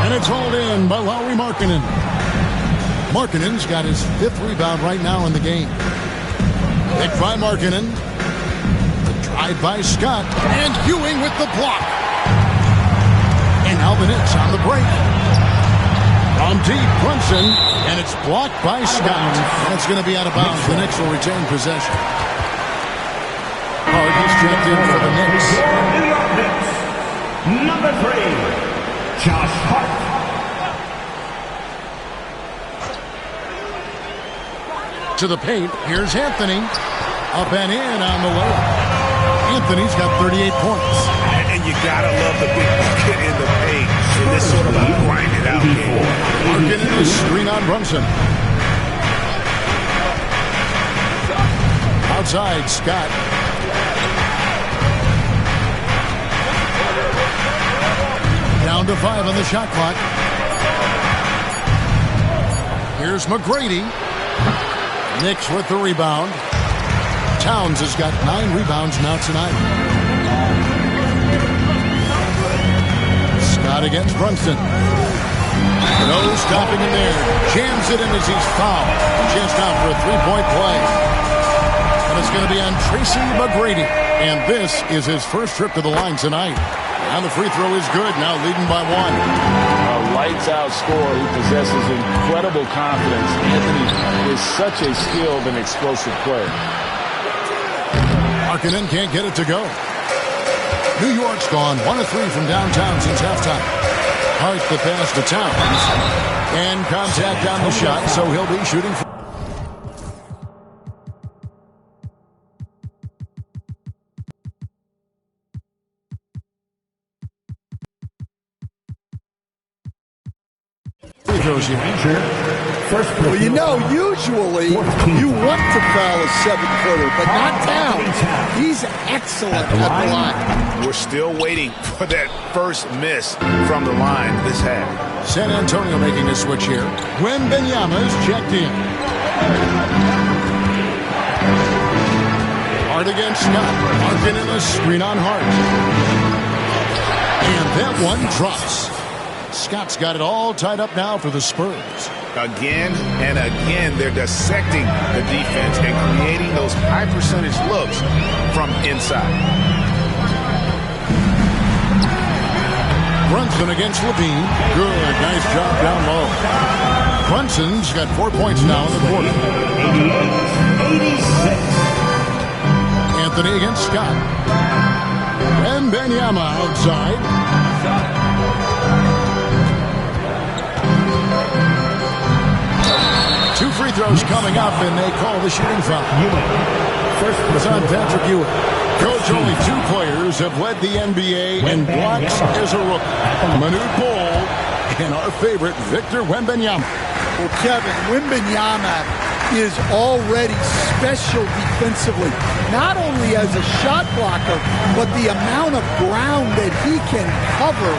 And it's hauled in by Lauri Markkanen. Markkanen's got his 5th rebound right now in the game. Picked by Markkanen. The drive by Scott. And Ewing with the block. And Albinitz on the break. From deep, Brunson. And it's blocked by Scott. And it's going to be out of bounds. The Knicks will retain possession. He's checked in for the Knicks. New York Knicks, number 3, Josh Hart. To the paint, here's Anthony. Up and in on the layup. Anthony's got 38 points. And you gotta love the big bucket in the paint in this sort of a grinded out game. Markkanen is screen on Brunson. Outside, Scott. Down to 5 on the shot clock. Here's McGrady. Knicks with the rebound. Towns has got 9 rebounds now tonight. Scott against Brunson. No stopping him there. Jams it in as he's fouled. Just out for a 3-point play. And it's going to be on Tracy McGrady. And this is his first trip to the line tonight. And the free throw is good, now leading by 1. A lights-out scorer who possesses incredible confidence. Anthony is such a skilled and explosive player. Markkanen can't get it to go. New York's gone 1 of 3 from downtown since halftime. Hart the pass to Towns. And contact on the shot, so he'll be shooting. Well, you know, usually you want to foul a 7-footer, but not Towns. He's excellent at the line. We're still waiting for that first miss from the line this half. San Antonio making a switch here. Wembanyama is checked in. Hart against Scott. Markkanen a screen on Hart. And that one drops. Scott's got it all tied up now for the Spurs. Again and again, they're dissecting the defense and creating those high-percentage looks from inside. Brunson against Levine. Good, nice job down low. Brunson's got 4 points now in the quarter. 86. Anthony against Scott. And Wembanyama outside. Two free throws coming up, and they call the shooting foul. It's on Patrick Ewing. Coach, only 2 players have led the NBA in blocks as a rookie. Manute Bol and our favorite, Victor Wembanyama. Well, Kevin, Wembanyama is already special defensively, not only as a shot blocker, but the amount of ground that he can cover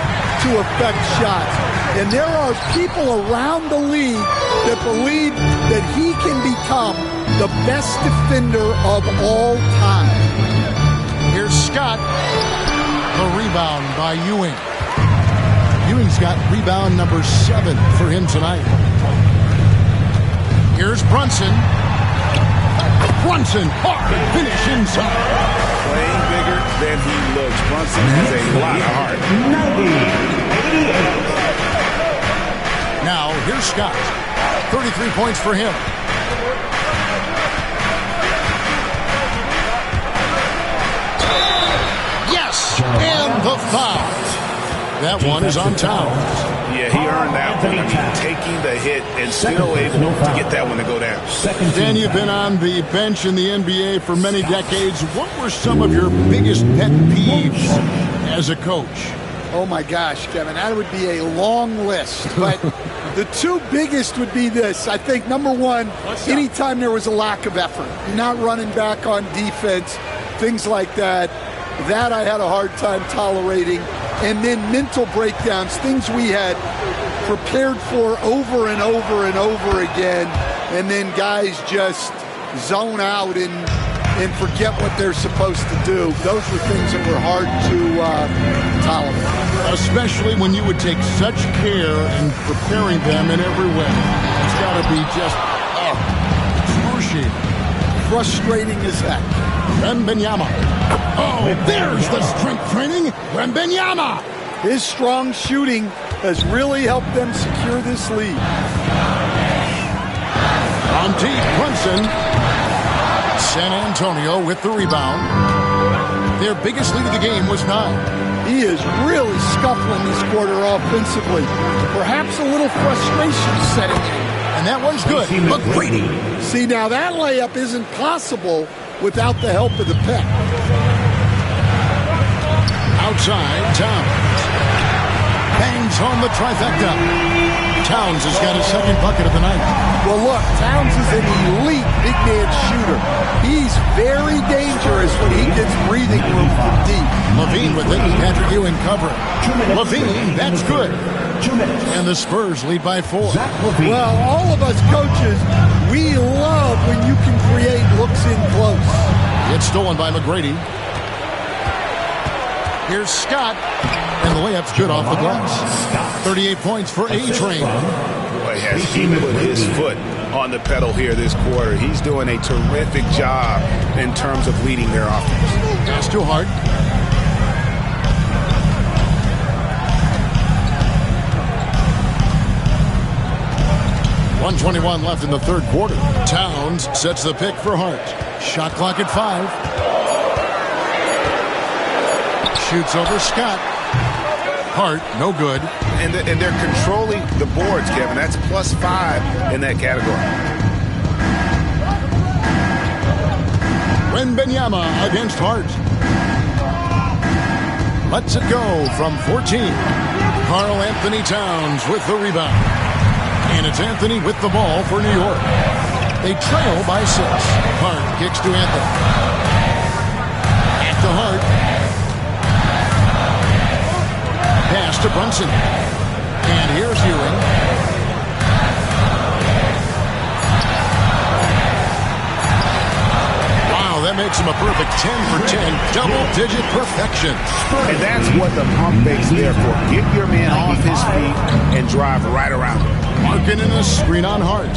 to affect shots. And there are people around the league that believe that he can become the best defender of all time. Here's Scott. The rebound by Ewing. Ewing's got rebound number 7 for him tonight. Here's Brunson. Brunson, hard finish inside. Playing bigger than he looks. Brunson has a lot of heart. 90-88. Now, here's Scott. 33 points for him. Yes! And the foul. That one is on Towns. Yeah, he earned that one. I mean, taking the hit and still able to get that one to go down. Dan, you've been on the bench in the NBA for many decades. What were some of your biggest pet peeves as a coach? Oh, my gosh, Kevin, that would be a long list. But the two biggest would be this. I think, number one, anytime there was a lack of effort, you're not running back on defense, things like that, that I had a hard time tolerating. And then mental breakdowns, things we had prepared for over and over and over again, and then guys just zone out and forget what they're supposed to do. Those were things that were hard to tolerate. Especially when you would take such care in preparing them in every way. It's got to be just excruciating. Frustrating as heck. Wembanyama. Oh, there's the strength training. Wembanyama. His strong shooting has really helped them secure this lead. On deep, Brunson. San Antonio with the rebound. Their biggest lead of the game was 9. He is really scuffling this quarter offensively. Perhaps a little frustration setting in. And that one's good. McGrady. See, now that layup isn't possible without the help of the pick. Outside, Towns. Bangs home the trifecta. Towns has got his second bucket of the night. Well, look, Towns is an elite big man shooter. He's very dangerous when he gets breathing room from deep. Levine with it. Patrick Ewing covering. Levine, that's good. And the Spurs lead by 4. Well, all of us coaches, we love when you can create looks in close. It's stolen by McGrady. Here's Scott. And the layup's good off the glass. 38 points for A-Train. Boy, has he put his foot on the pedal here this quarter. He's doing a terrific job in terms of leading their offense. That's too hard. .121 left in the third quarter. Towns sets the pick for Hart. Shot clock at 5. Shoots over Scott. Hart, no good. And they're controlling the boards, Kevin. That's +5 in that category. Wembanyama against Hart. Lets it go from 14. Karl Anthony Towns with the rebound. And it's Anthony with the ball for New York. They trail by 6. Hart kicks to Anthony. Back to Hart. Pass to Brunson. And here's Ewing. Wow, that makes him a perfect 10 for 10. Double-digit perfection. And that's what the pump fake's there for. Get your man off his feet and drive right around him. Markkanen a screen on Hart.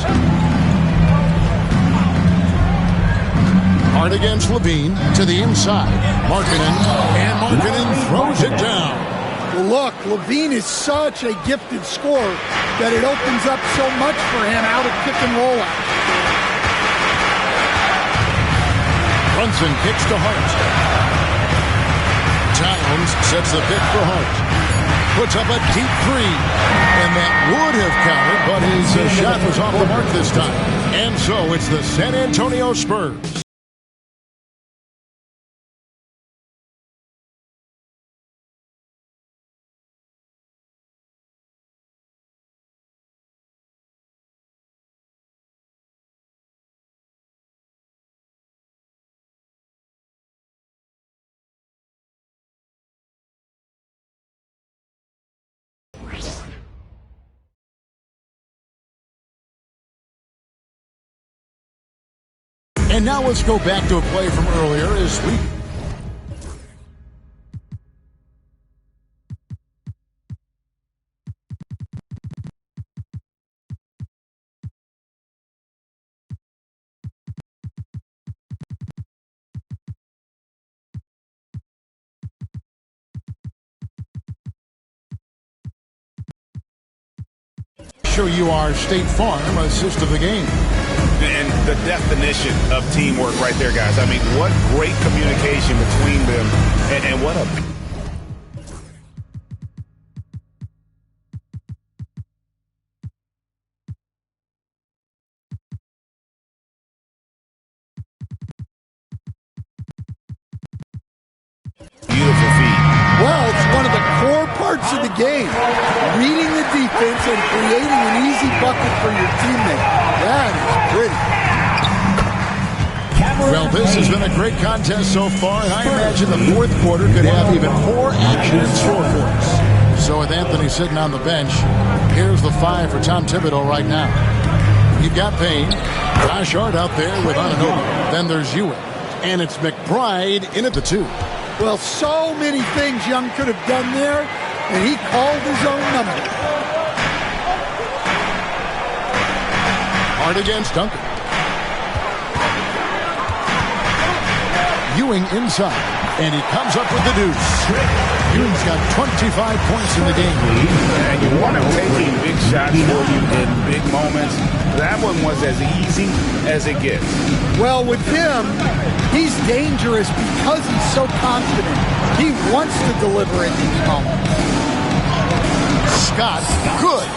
Hart against Levine to the inside. Markkanen. And Markkanen throws it down. Well, look, Levine is such a gifted scorer that it opens up so much for him out of pick and roll out. Brunson kicks to Hart. Towns sets the pick for Hart. Puts up a deep 3. And that would have counted, but his shot was off the mark this time. And so it's the San Antonio Spurs. And now let's go back to a play from earlier as we... show you our State Farm assist of the game. And the definition of teamwork right there, guys. I mean, what great communication between them, and what a... parts of the game. Reading the defense and creating an easy bucket for your teammate. That is pretty. Well, this has been a great contest so far, and I imagine the fourth quarter could have even more action in store for us. So with Anthony sitting on the bench, here's the 5 for Tom Thibodeau right now. You've got Payne, Josh Hart out there with Anunoby. Then there's Ewing, and it's McBride in at the 2. Well, so many things Young could have done there, and he called his own number. Hart against Duncan. Ewing inside, and he comes up with the deuce. Ewing's got 25 points in the game. And you want him taking big shots for you in big moments. That one was as easy as it gets. Well, with him, he's dangerous because he's so confident. He wants to deliver in these moments. Scott, good.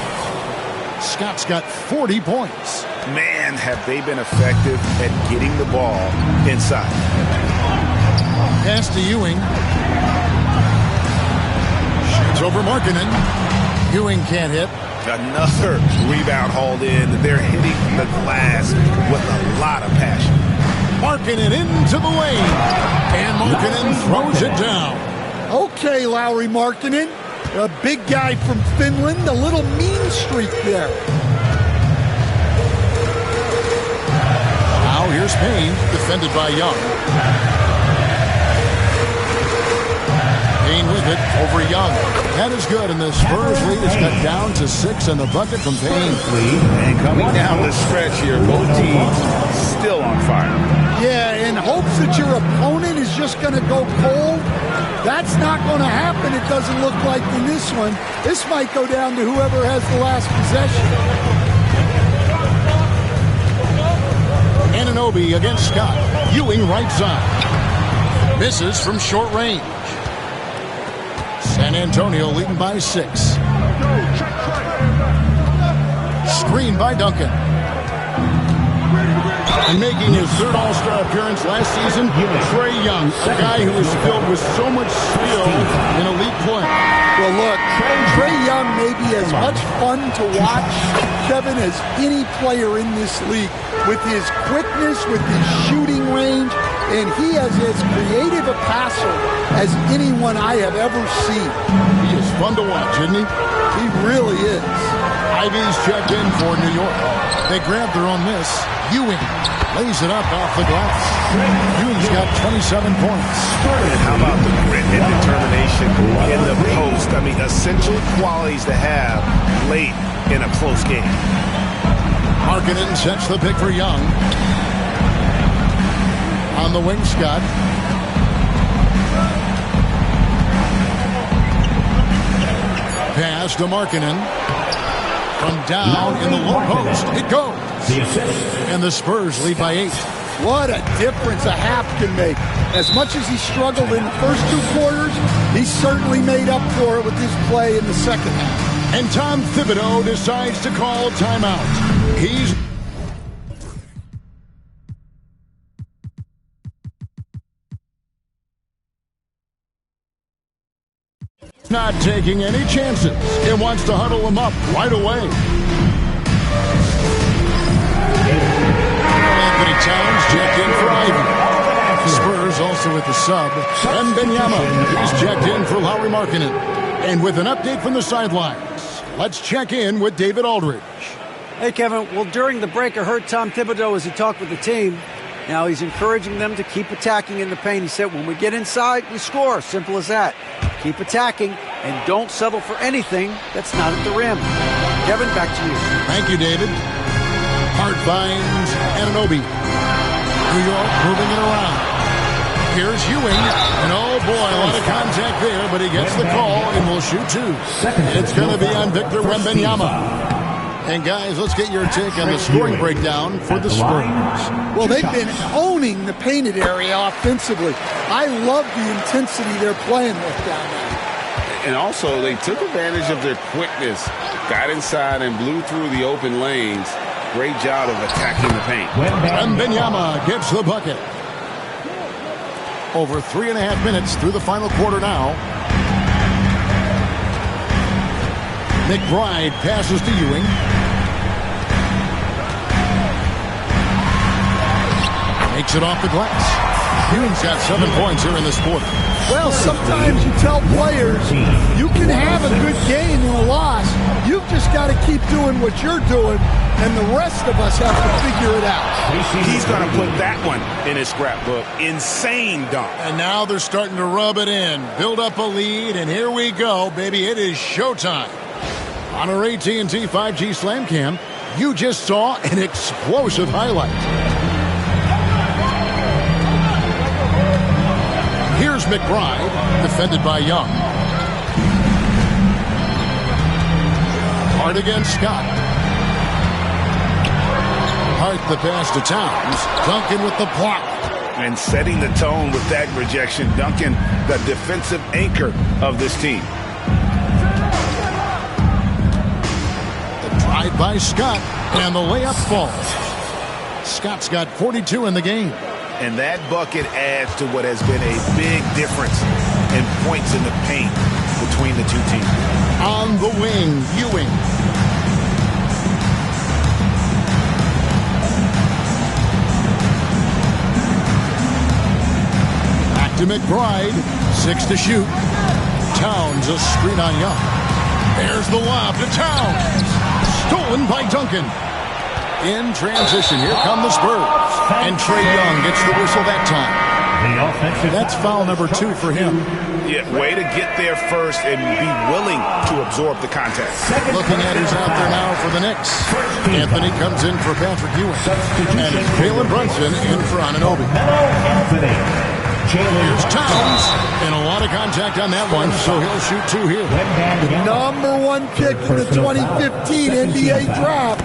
Scott's got 40 points. Man, have they been effective at getting the ball inside. Pass to Ewing. Shoots over Markkanen. Ewing can't hit. Another rebound hauled in. They're hitting the glass with a lot of passion. Markkanen into the lane. And Markkanen throws it down. Okay, Lauri Markkanen. A big guy from Finland. A little mean streak there. Now here's Payne, defended by Young. Payne with it over Young. That is good, and the Spurs lead is cut down to 6 and the bucket from Payne. And coming down the stretch here, both teams still on fire. Yeah, in hopes that your opponent is just going to go cold. That's not going to happen, it doesn't look like in this one. This might go down to whoever has the last possession. Anunoby against Scott. Ewing right side. Misses from short range. San Antonio leading by 6. Screen by Duncan. And making his third All-Star appearance last season, Trae Young, a guy who is filled with so much skill in elite play. Well, look, Trae Young may be as much fun to watch, Kevin, as any player in this league. With his quickness, with his shooting range, and he is as creative a passer as anyone I have ever seen. He is fun to watch, isn't he? He really is. Ivy's checked in for New York. They grab their own miss. Ewing lays it up off the glass. Ewing's got 27 points. And how about the grit and determination in the post? I mean, essential qualities to have late in a close game. Markkanen sets the pick for Young. On the wing, Scott. Pass to Markkanen. From down in the low post. It goes. And the Spurs lead by 8. What a difference a half can make. As much as he struggled in the first 2 quarters, he certainly made up for it with his play in the second half. And Tom Thibodeau decides to call timeout. He's not taking any chances. It wants to huddle them up right away. Anthony Towns checked in for Ivy. Spurs also with the sub. Wembanyama is checked in for Lauri Markkanen. And with an update from the sidelines, let's check in with David Aldridge. Hey, Kevin. Well, during the break, I heard Tom Thibodeau as he talked with the team. Now he's encouraging them to keep attacking in the paint. He said, when we get inside, we score. Simple as that. Keep attacking and don't settle for anything that's not at the rim. Kevin, back to you. Thank you, David. Hart finds Anunoby. New York moving it around. Here's Ewing. And oh boy, a lot of contact there, but he gets the call and will shoot 2. It's going to be on Victor Wembanyama. And guys, let's get your take on the scoring breakdown for the Spurs. Well, they've been owning the painted area offensively. I love the intensity they're playing with down there. And also, they took advantage of their quickness, got inside and blew through the open lanes. Great job of attacking the paint. Wembanyama gets the bucket. Over 3.5 minutes through the final quarter now. McBride passes to Ewing. Makes it off the glass. Ewing's got 7 points here in this quarter. Well, sometimes you tell players you can have a good game and a loss. You've just got to keep doing what you're doing, and the rest of us have to figure it out. He's going to put that one in his scrapbook. Insane dunk. And now they're starting to rub it in, build up a lead, and here we go, baby. It is showtime. On our AT&T 5G Slam Cam, you just saw an explosive highlight. Here's McBride, defended by Young. Hart against Scott. Hart the pass to Towns. Duncan with the block. And setting the tone with that rejection. Duncan, the defensive anchor of this team. The drive by Scott, and the layup falls. Scott's got 42 in the game. And that bucket adds to what has been a big difference in points in the paint between the two teams. On the wing, Ewing. Back to McBride. 6 to shoot. Towns a screen on Young. There's the lob to Towns. Stolen by Duncan. In transition, here come the Spurs. And Trae Young gets the whistle that time. That's foul number 2 for him. Yeah, way to get there first and be willing to absorb the contact. Looking at who's out there now for the Knicks. Anthony comes in for Patrick Ewing. And it's Jalen Brunson in for Anunoby. Here's Towns. And a lot of contact on that one, so he'll shoot 2 here. Number 1 pick in the 2015 NBA draft.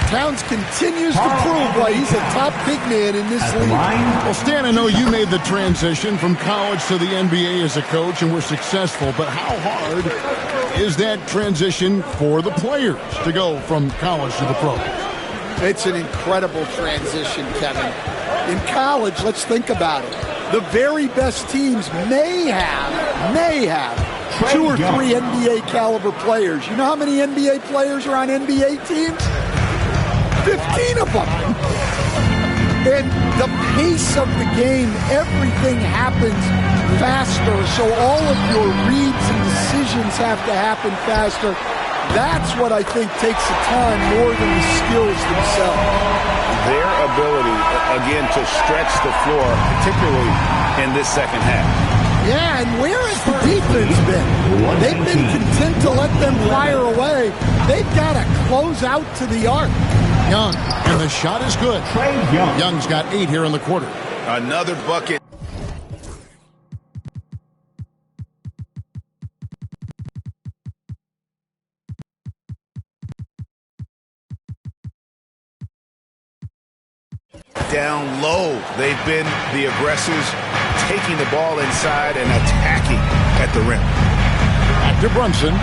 Towns continues to prove why he's a top big man in this league. Well, Stan, I know you made the transition from college to the NBA as a coach and were successful, but how hard is that transition for the players to go from college to the pros? It's an incredible transition, Kevin. In college, let's think about it. The very best teams may have 2 or 3 NBA caliber players. You know how many NBA players are on NBA teams? 15 of them. And the pace of the game, everything happens faster. So all of your reads and decisions have to happen faster. That's what I think takes the time more than the skills themselves. Their ability, again, to stretch the floor, particularly in this second half. Yeah, and where has the defense been? They've been content to let them fire away. They've got to close out to the arc. Young, and the shot is good. Young's got 8 here in the quarter. Another bucket. Down low, they've been the aggressors, taking the ball inside and attacking at the rim. Back to Brunson.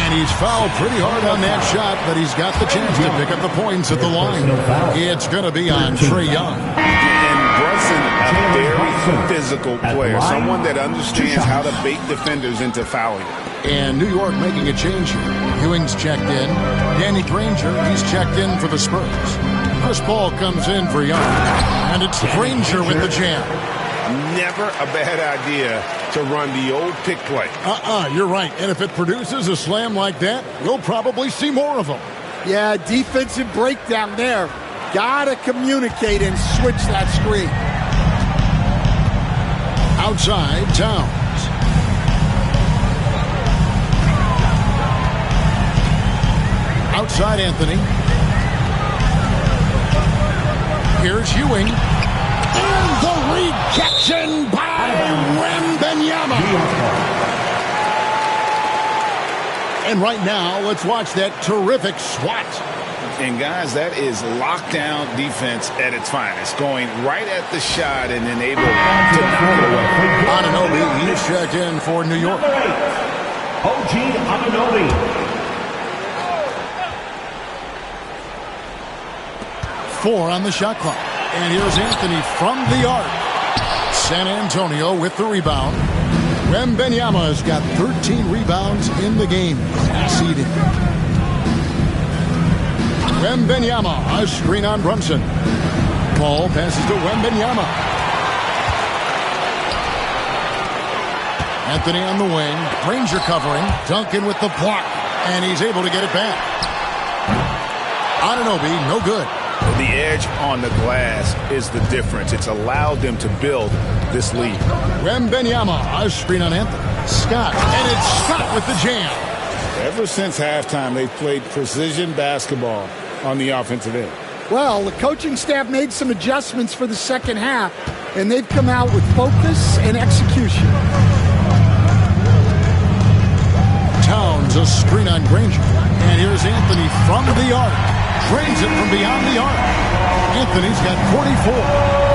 And he's fouled pretty hard on that shot, but he's got the chance to pick up the points at the line. It's going to be on Trae Young. And Brunson, a very physical player, someone that understands how to bait defenders into fouling. And New York making a change here. Ewing's checked in. Danny Granger, he's checked in for the Spurs. Chris Paul comes in for Young. And it's Granger with the jam. Never a bad idea to run the old pick play. You're right. And if it produces a slam like that, we'll probably see more of them. Yeah, defensive breakdown there. Gotta communicate and switch that screen. Outside, Towns. Outside, Anthony. Here's Ewing. And the rejection by Wembanyama. And right now, let's watch that terrific swat. And guys, that is lockdown defense at its finest. Going right at the shot and then able to knock it away. Anunoby, he's checked in for New York. OG Anunoby. 4 on the shot clock. And here's Anthony from the arc. San Antonio with the rebound. Wembanyama has got 13 rebounds in the game. succeeding. Wembanyama, a screen on Brunson. Paul passes to Wembanyama. Anthony on the wing. Granger covering. Duncan with the block. And he's able to get it back. Anunoby, no good. The edge on the glass is the difference. It's allowed them to build this lead. Wembanyama, a screen on Anthony. Scott, and it's Scott with the jam. Ever since halftime, they've played precision basketball on the offensive end. Well, the coaching staff made some adjustments for the second half, and they've come out with focus and execution. Towns, a screen on Granger. And here's Anthony from the arc. Drains it from beyond the arc. Anthony's got 44.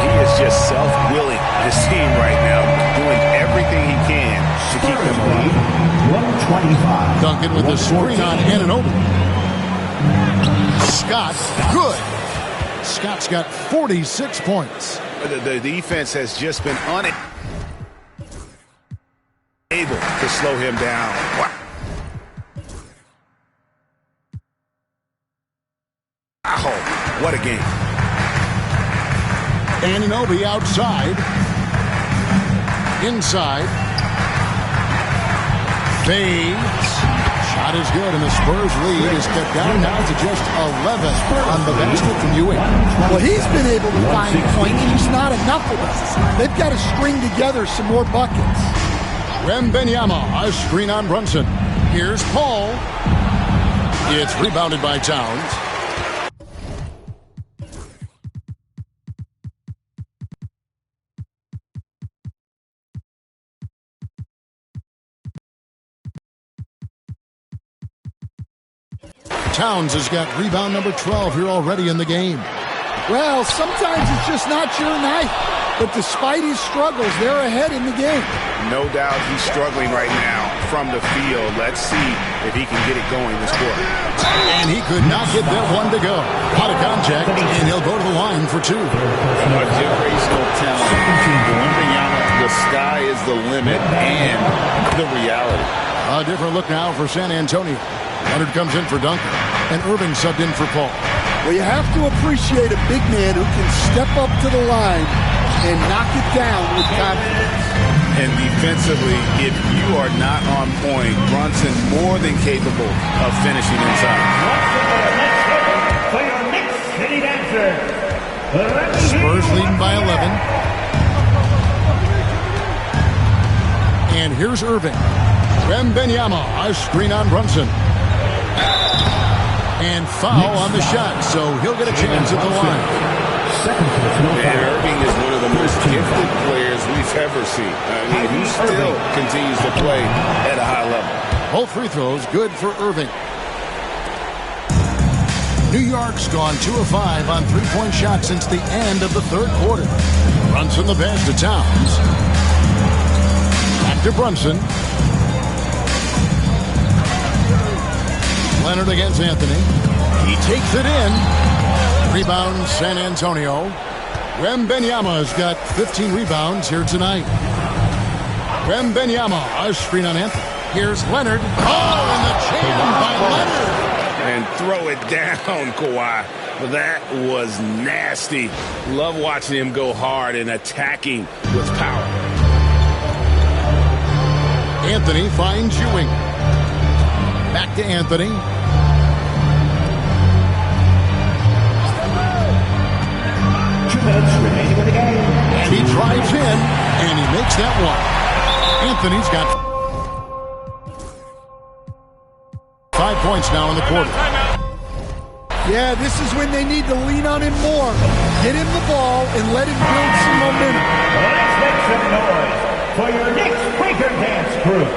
He is just self-willing this team right now, doing everything he can to keep them alive. 125. Duncan with the screen on Anunoby. Scott, good. Scott's got 46 points. The defense has just been unable to slow him down. Wow. What a game. Anunoby outside. Inside. Fades. Shot is good, and the Spurs lead is cut down now to just 11 on the basket from Ewing. Well, he's been able to find points, just not enough of them. They've got to string together some more buckets. Wembanyama, a screen on Brunson. Here's Paul. It's rebounded by Towns. Towns has got rebound number 12 here already in the game. Well, sometimes it's just not your night. But despite his struggles, they're ahead in the game. No doubt he's struggling right now from the field. Let's see if he can get it going this quarter. And he could not get that one to go. Out of contact, and he'll go to the line for two. Generational talent. The sky is the limit and the reality. A different look now for San Antonio. Leonard comes in for Duncan, and Irving subbed in for Paul. Well, you have to appreciate a big man who can step up to the line and knock it down with confidence. And defensively, if you are not on point, Brunson's more than capable of finishing inside. For your Knicks City Dancer. Spurs leading by 11. And here's Irving. Wembanyama, a screen on Brunson. And foul on the shot, so he'll get a chance at the line. And Irving is one of the most gifted players we've ever seen. I mean, he still continues to play at a high level. Both free throws good for Irving. New York's gone 2 of 5 on three-point shots since the end of the third quarter. Brunson the pass to Towns. Back to Brunson. Leonard against Anthony. He takes it in. Rebound San Antonio. Wembanyama's got 15 rebounds here tonight. Wembanyama, a screen on Anthony. Here's Leonard. Oh, and the jam by Leonard. And throw it down, Kawhi. That was nasty. Love watching him go hard and attacking with power. Anthony finds Ewing. Back to Anthony. And he drives in, and he makes that one. Anthony's got 5 points now in the quarter. Yeah, this is when they need to lean on him more. Get him the ball and let him build some momentum. Let's make some noise for your Knicks Quaker Dance Crew.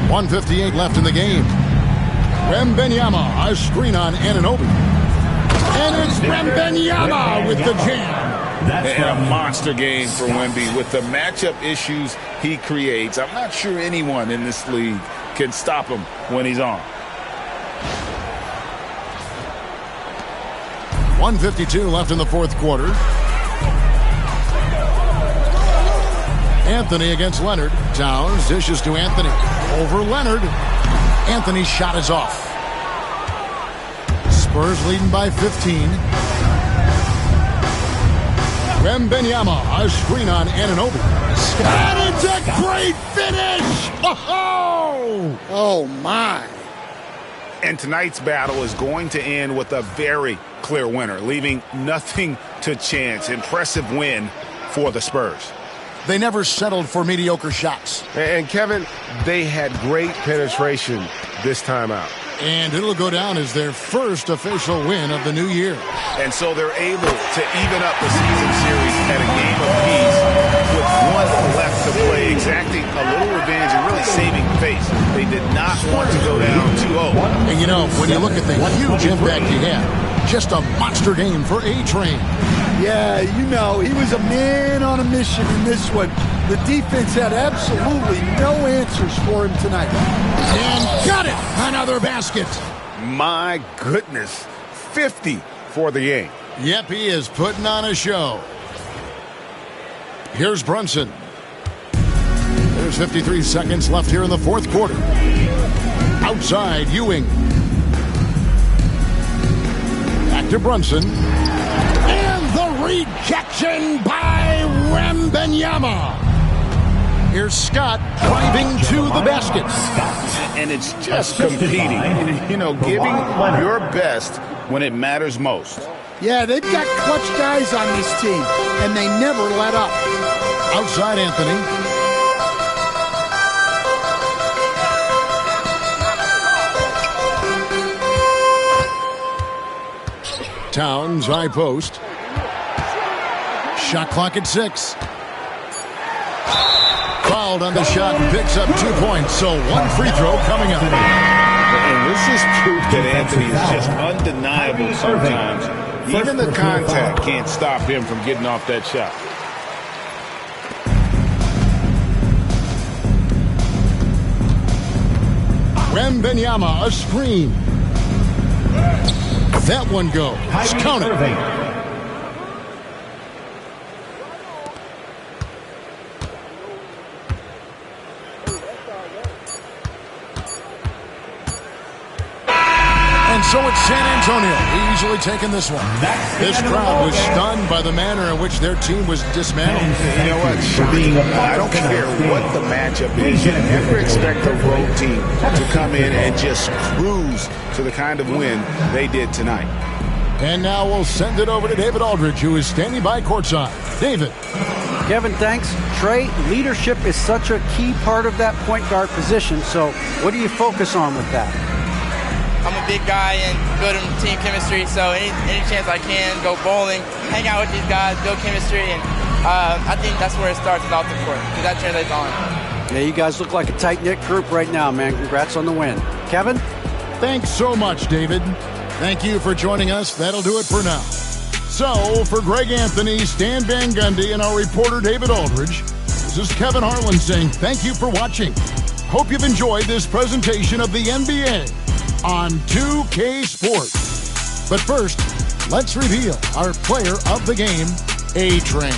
1:58 left in the game. Wembanyama, a screen on Anunoby. And it's Wembanyama with the jam. And a monster game for Wemby with the matchup issues he creates. I'm not sure anyone in this league can stop him when he's on. 1:52 left in the fourth quarter. Anthony against Leonard. Towns dishes to Anthony. Over Leonard. Anthony's shot is off. Spurs leading by 15. Wembanyama, a screen on Anunoby. And it's a great finish! Oh, my. And tonight's battle is going to end with a very clear winner, leaving nothing to chance. Impressive win for the Spurs. They never settled for mediocre shots. And Kevin, they had great penetration this time out. And it'll go down as their first official win of the new year. And so they're able to even up the season series at a game apiece with one left to play, exacting a little revenge and really saving face. They did not want to go down 2-0. And you know, when you look at the huge impact he had, just a monster game for A-Train. Yeah, you know, he was a man on a mission in this one. The defense had absolutely no answers for him tonight. And got it! Another basket. My goodness. 50 for the game. Yep, he is putting on a show. Here's Brunson. There's 53 seconds left here in the fourth quarter. Outside, Ewing. Back to Brunson. And the rejection by Wembanyama. Here's Scott driving to the basket. And it's just competing, you know, giving your best when it matters most. Yeah, they've got clutch guys on this team, and they never let up. Outside, Anthony. Towns, high post. Shot clock at 6. Fouled on the shot and picks up 2 points. So one free throw coming up. And this is proof that Anthony is just undeniable sometimes. Even the contact can't stop him from getting off that shot. Wembanyama, a screen. That one goes. Count it. And so it's San Antonio easily taking this one. This crowd was stunned by the manner in which their team was dismantled. You know what? I don't care what the matchup is. You never expect a road team to come in and just cruise to the kind of win they did tonight. And now we'll send it over to David Aldridge, who is standing by courtside. David. Kevin, thanks. Trey, leadership is such a key part of that point guard position. So what do you focus on with that? I'm a big guy and building team chemistry, so any chance I can, go bowling, hang out with these guys, build chemistry, and I think that's where it starts off the court, because that translates on. Yeah, you guys look like a tight-knit group right now, man. Congrats on the win. Kevin? Thanks so much, David. Thank you for joining us. That'll do it for now. So, for Greg Anthony, Stan Van Gundy, and our reporter David Aldridge, this is Kevin Harlan saying thank you for watching. Hope you've enjoyed this presentation of the NBA on 2K Sports. But first, let's reveal our player of the game, A-Train.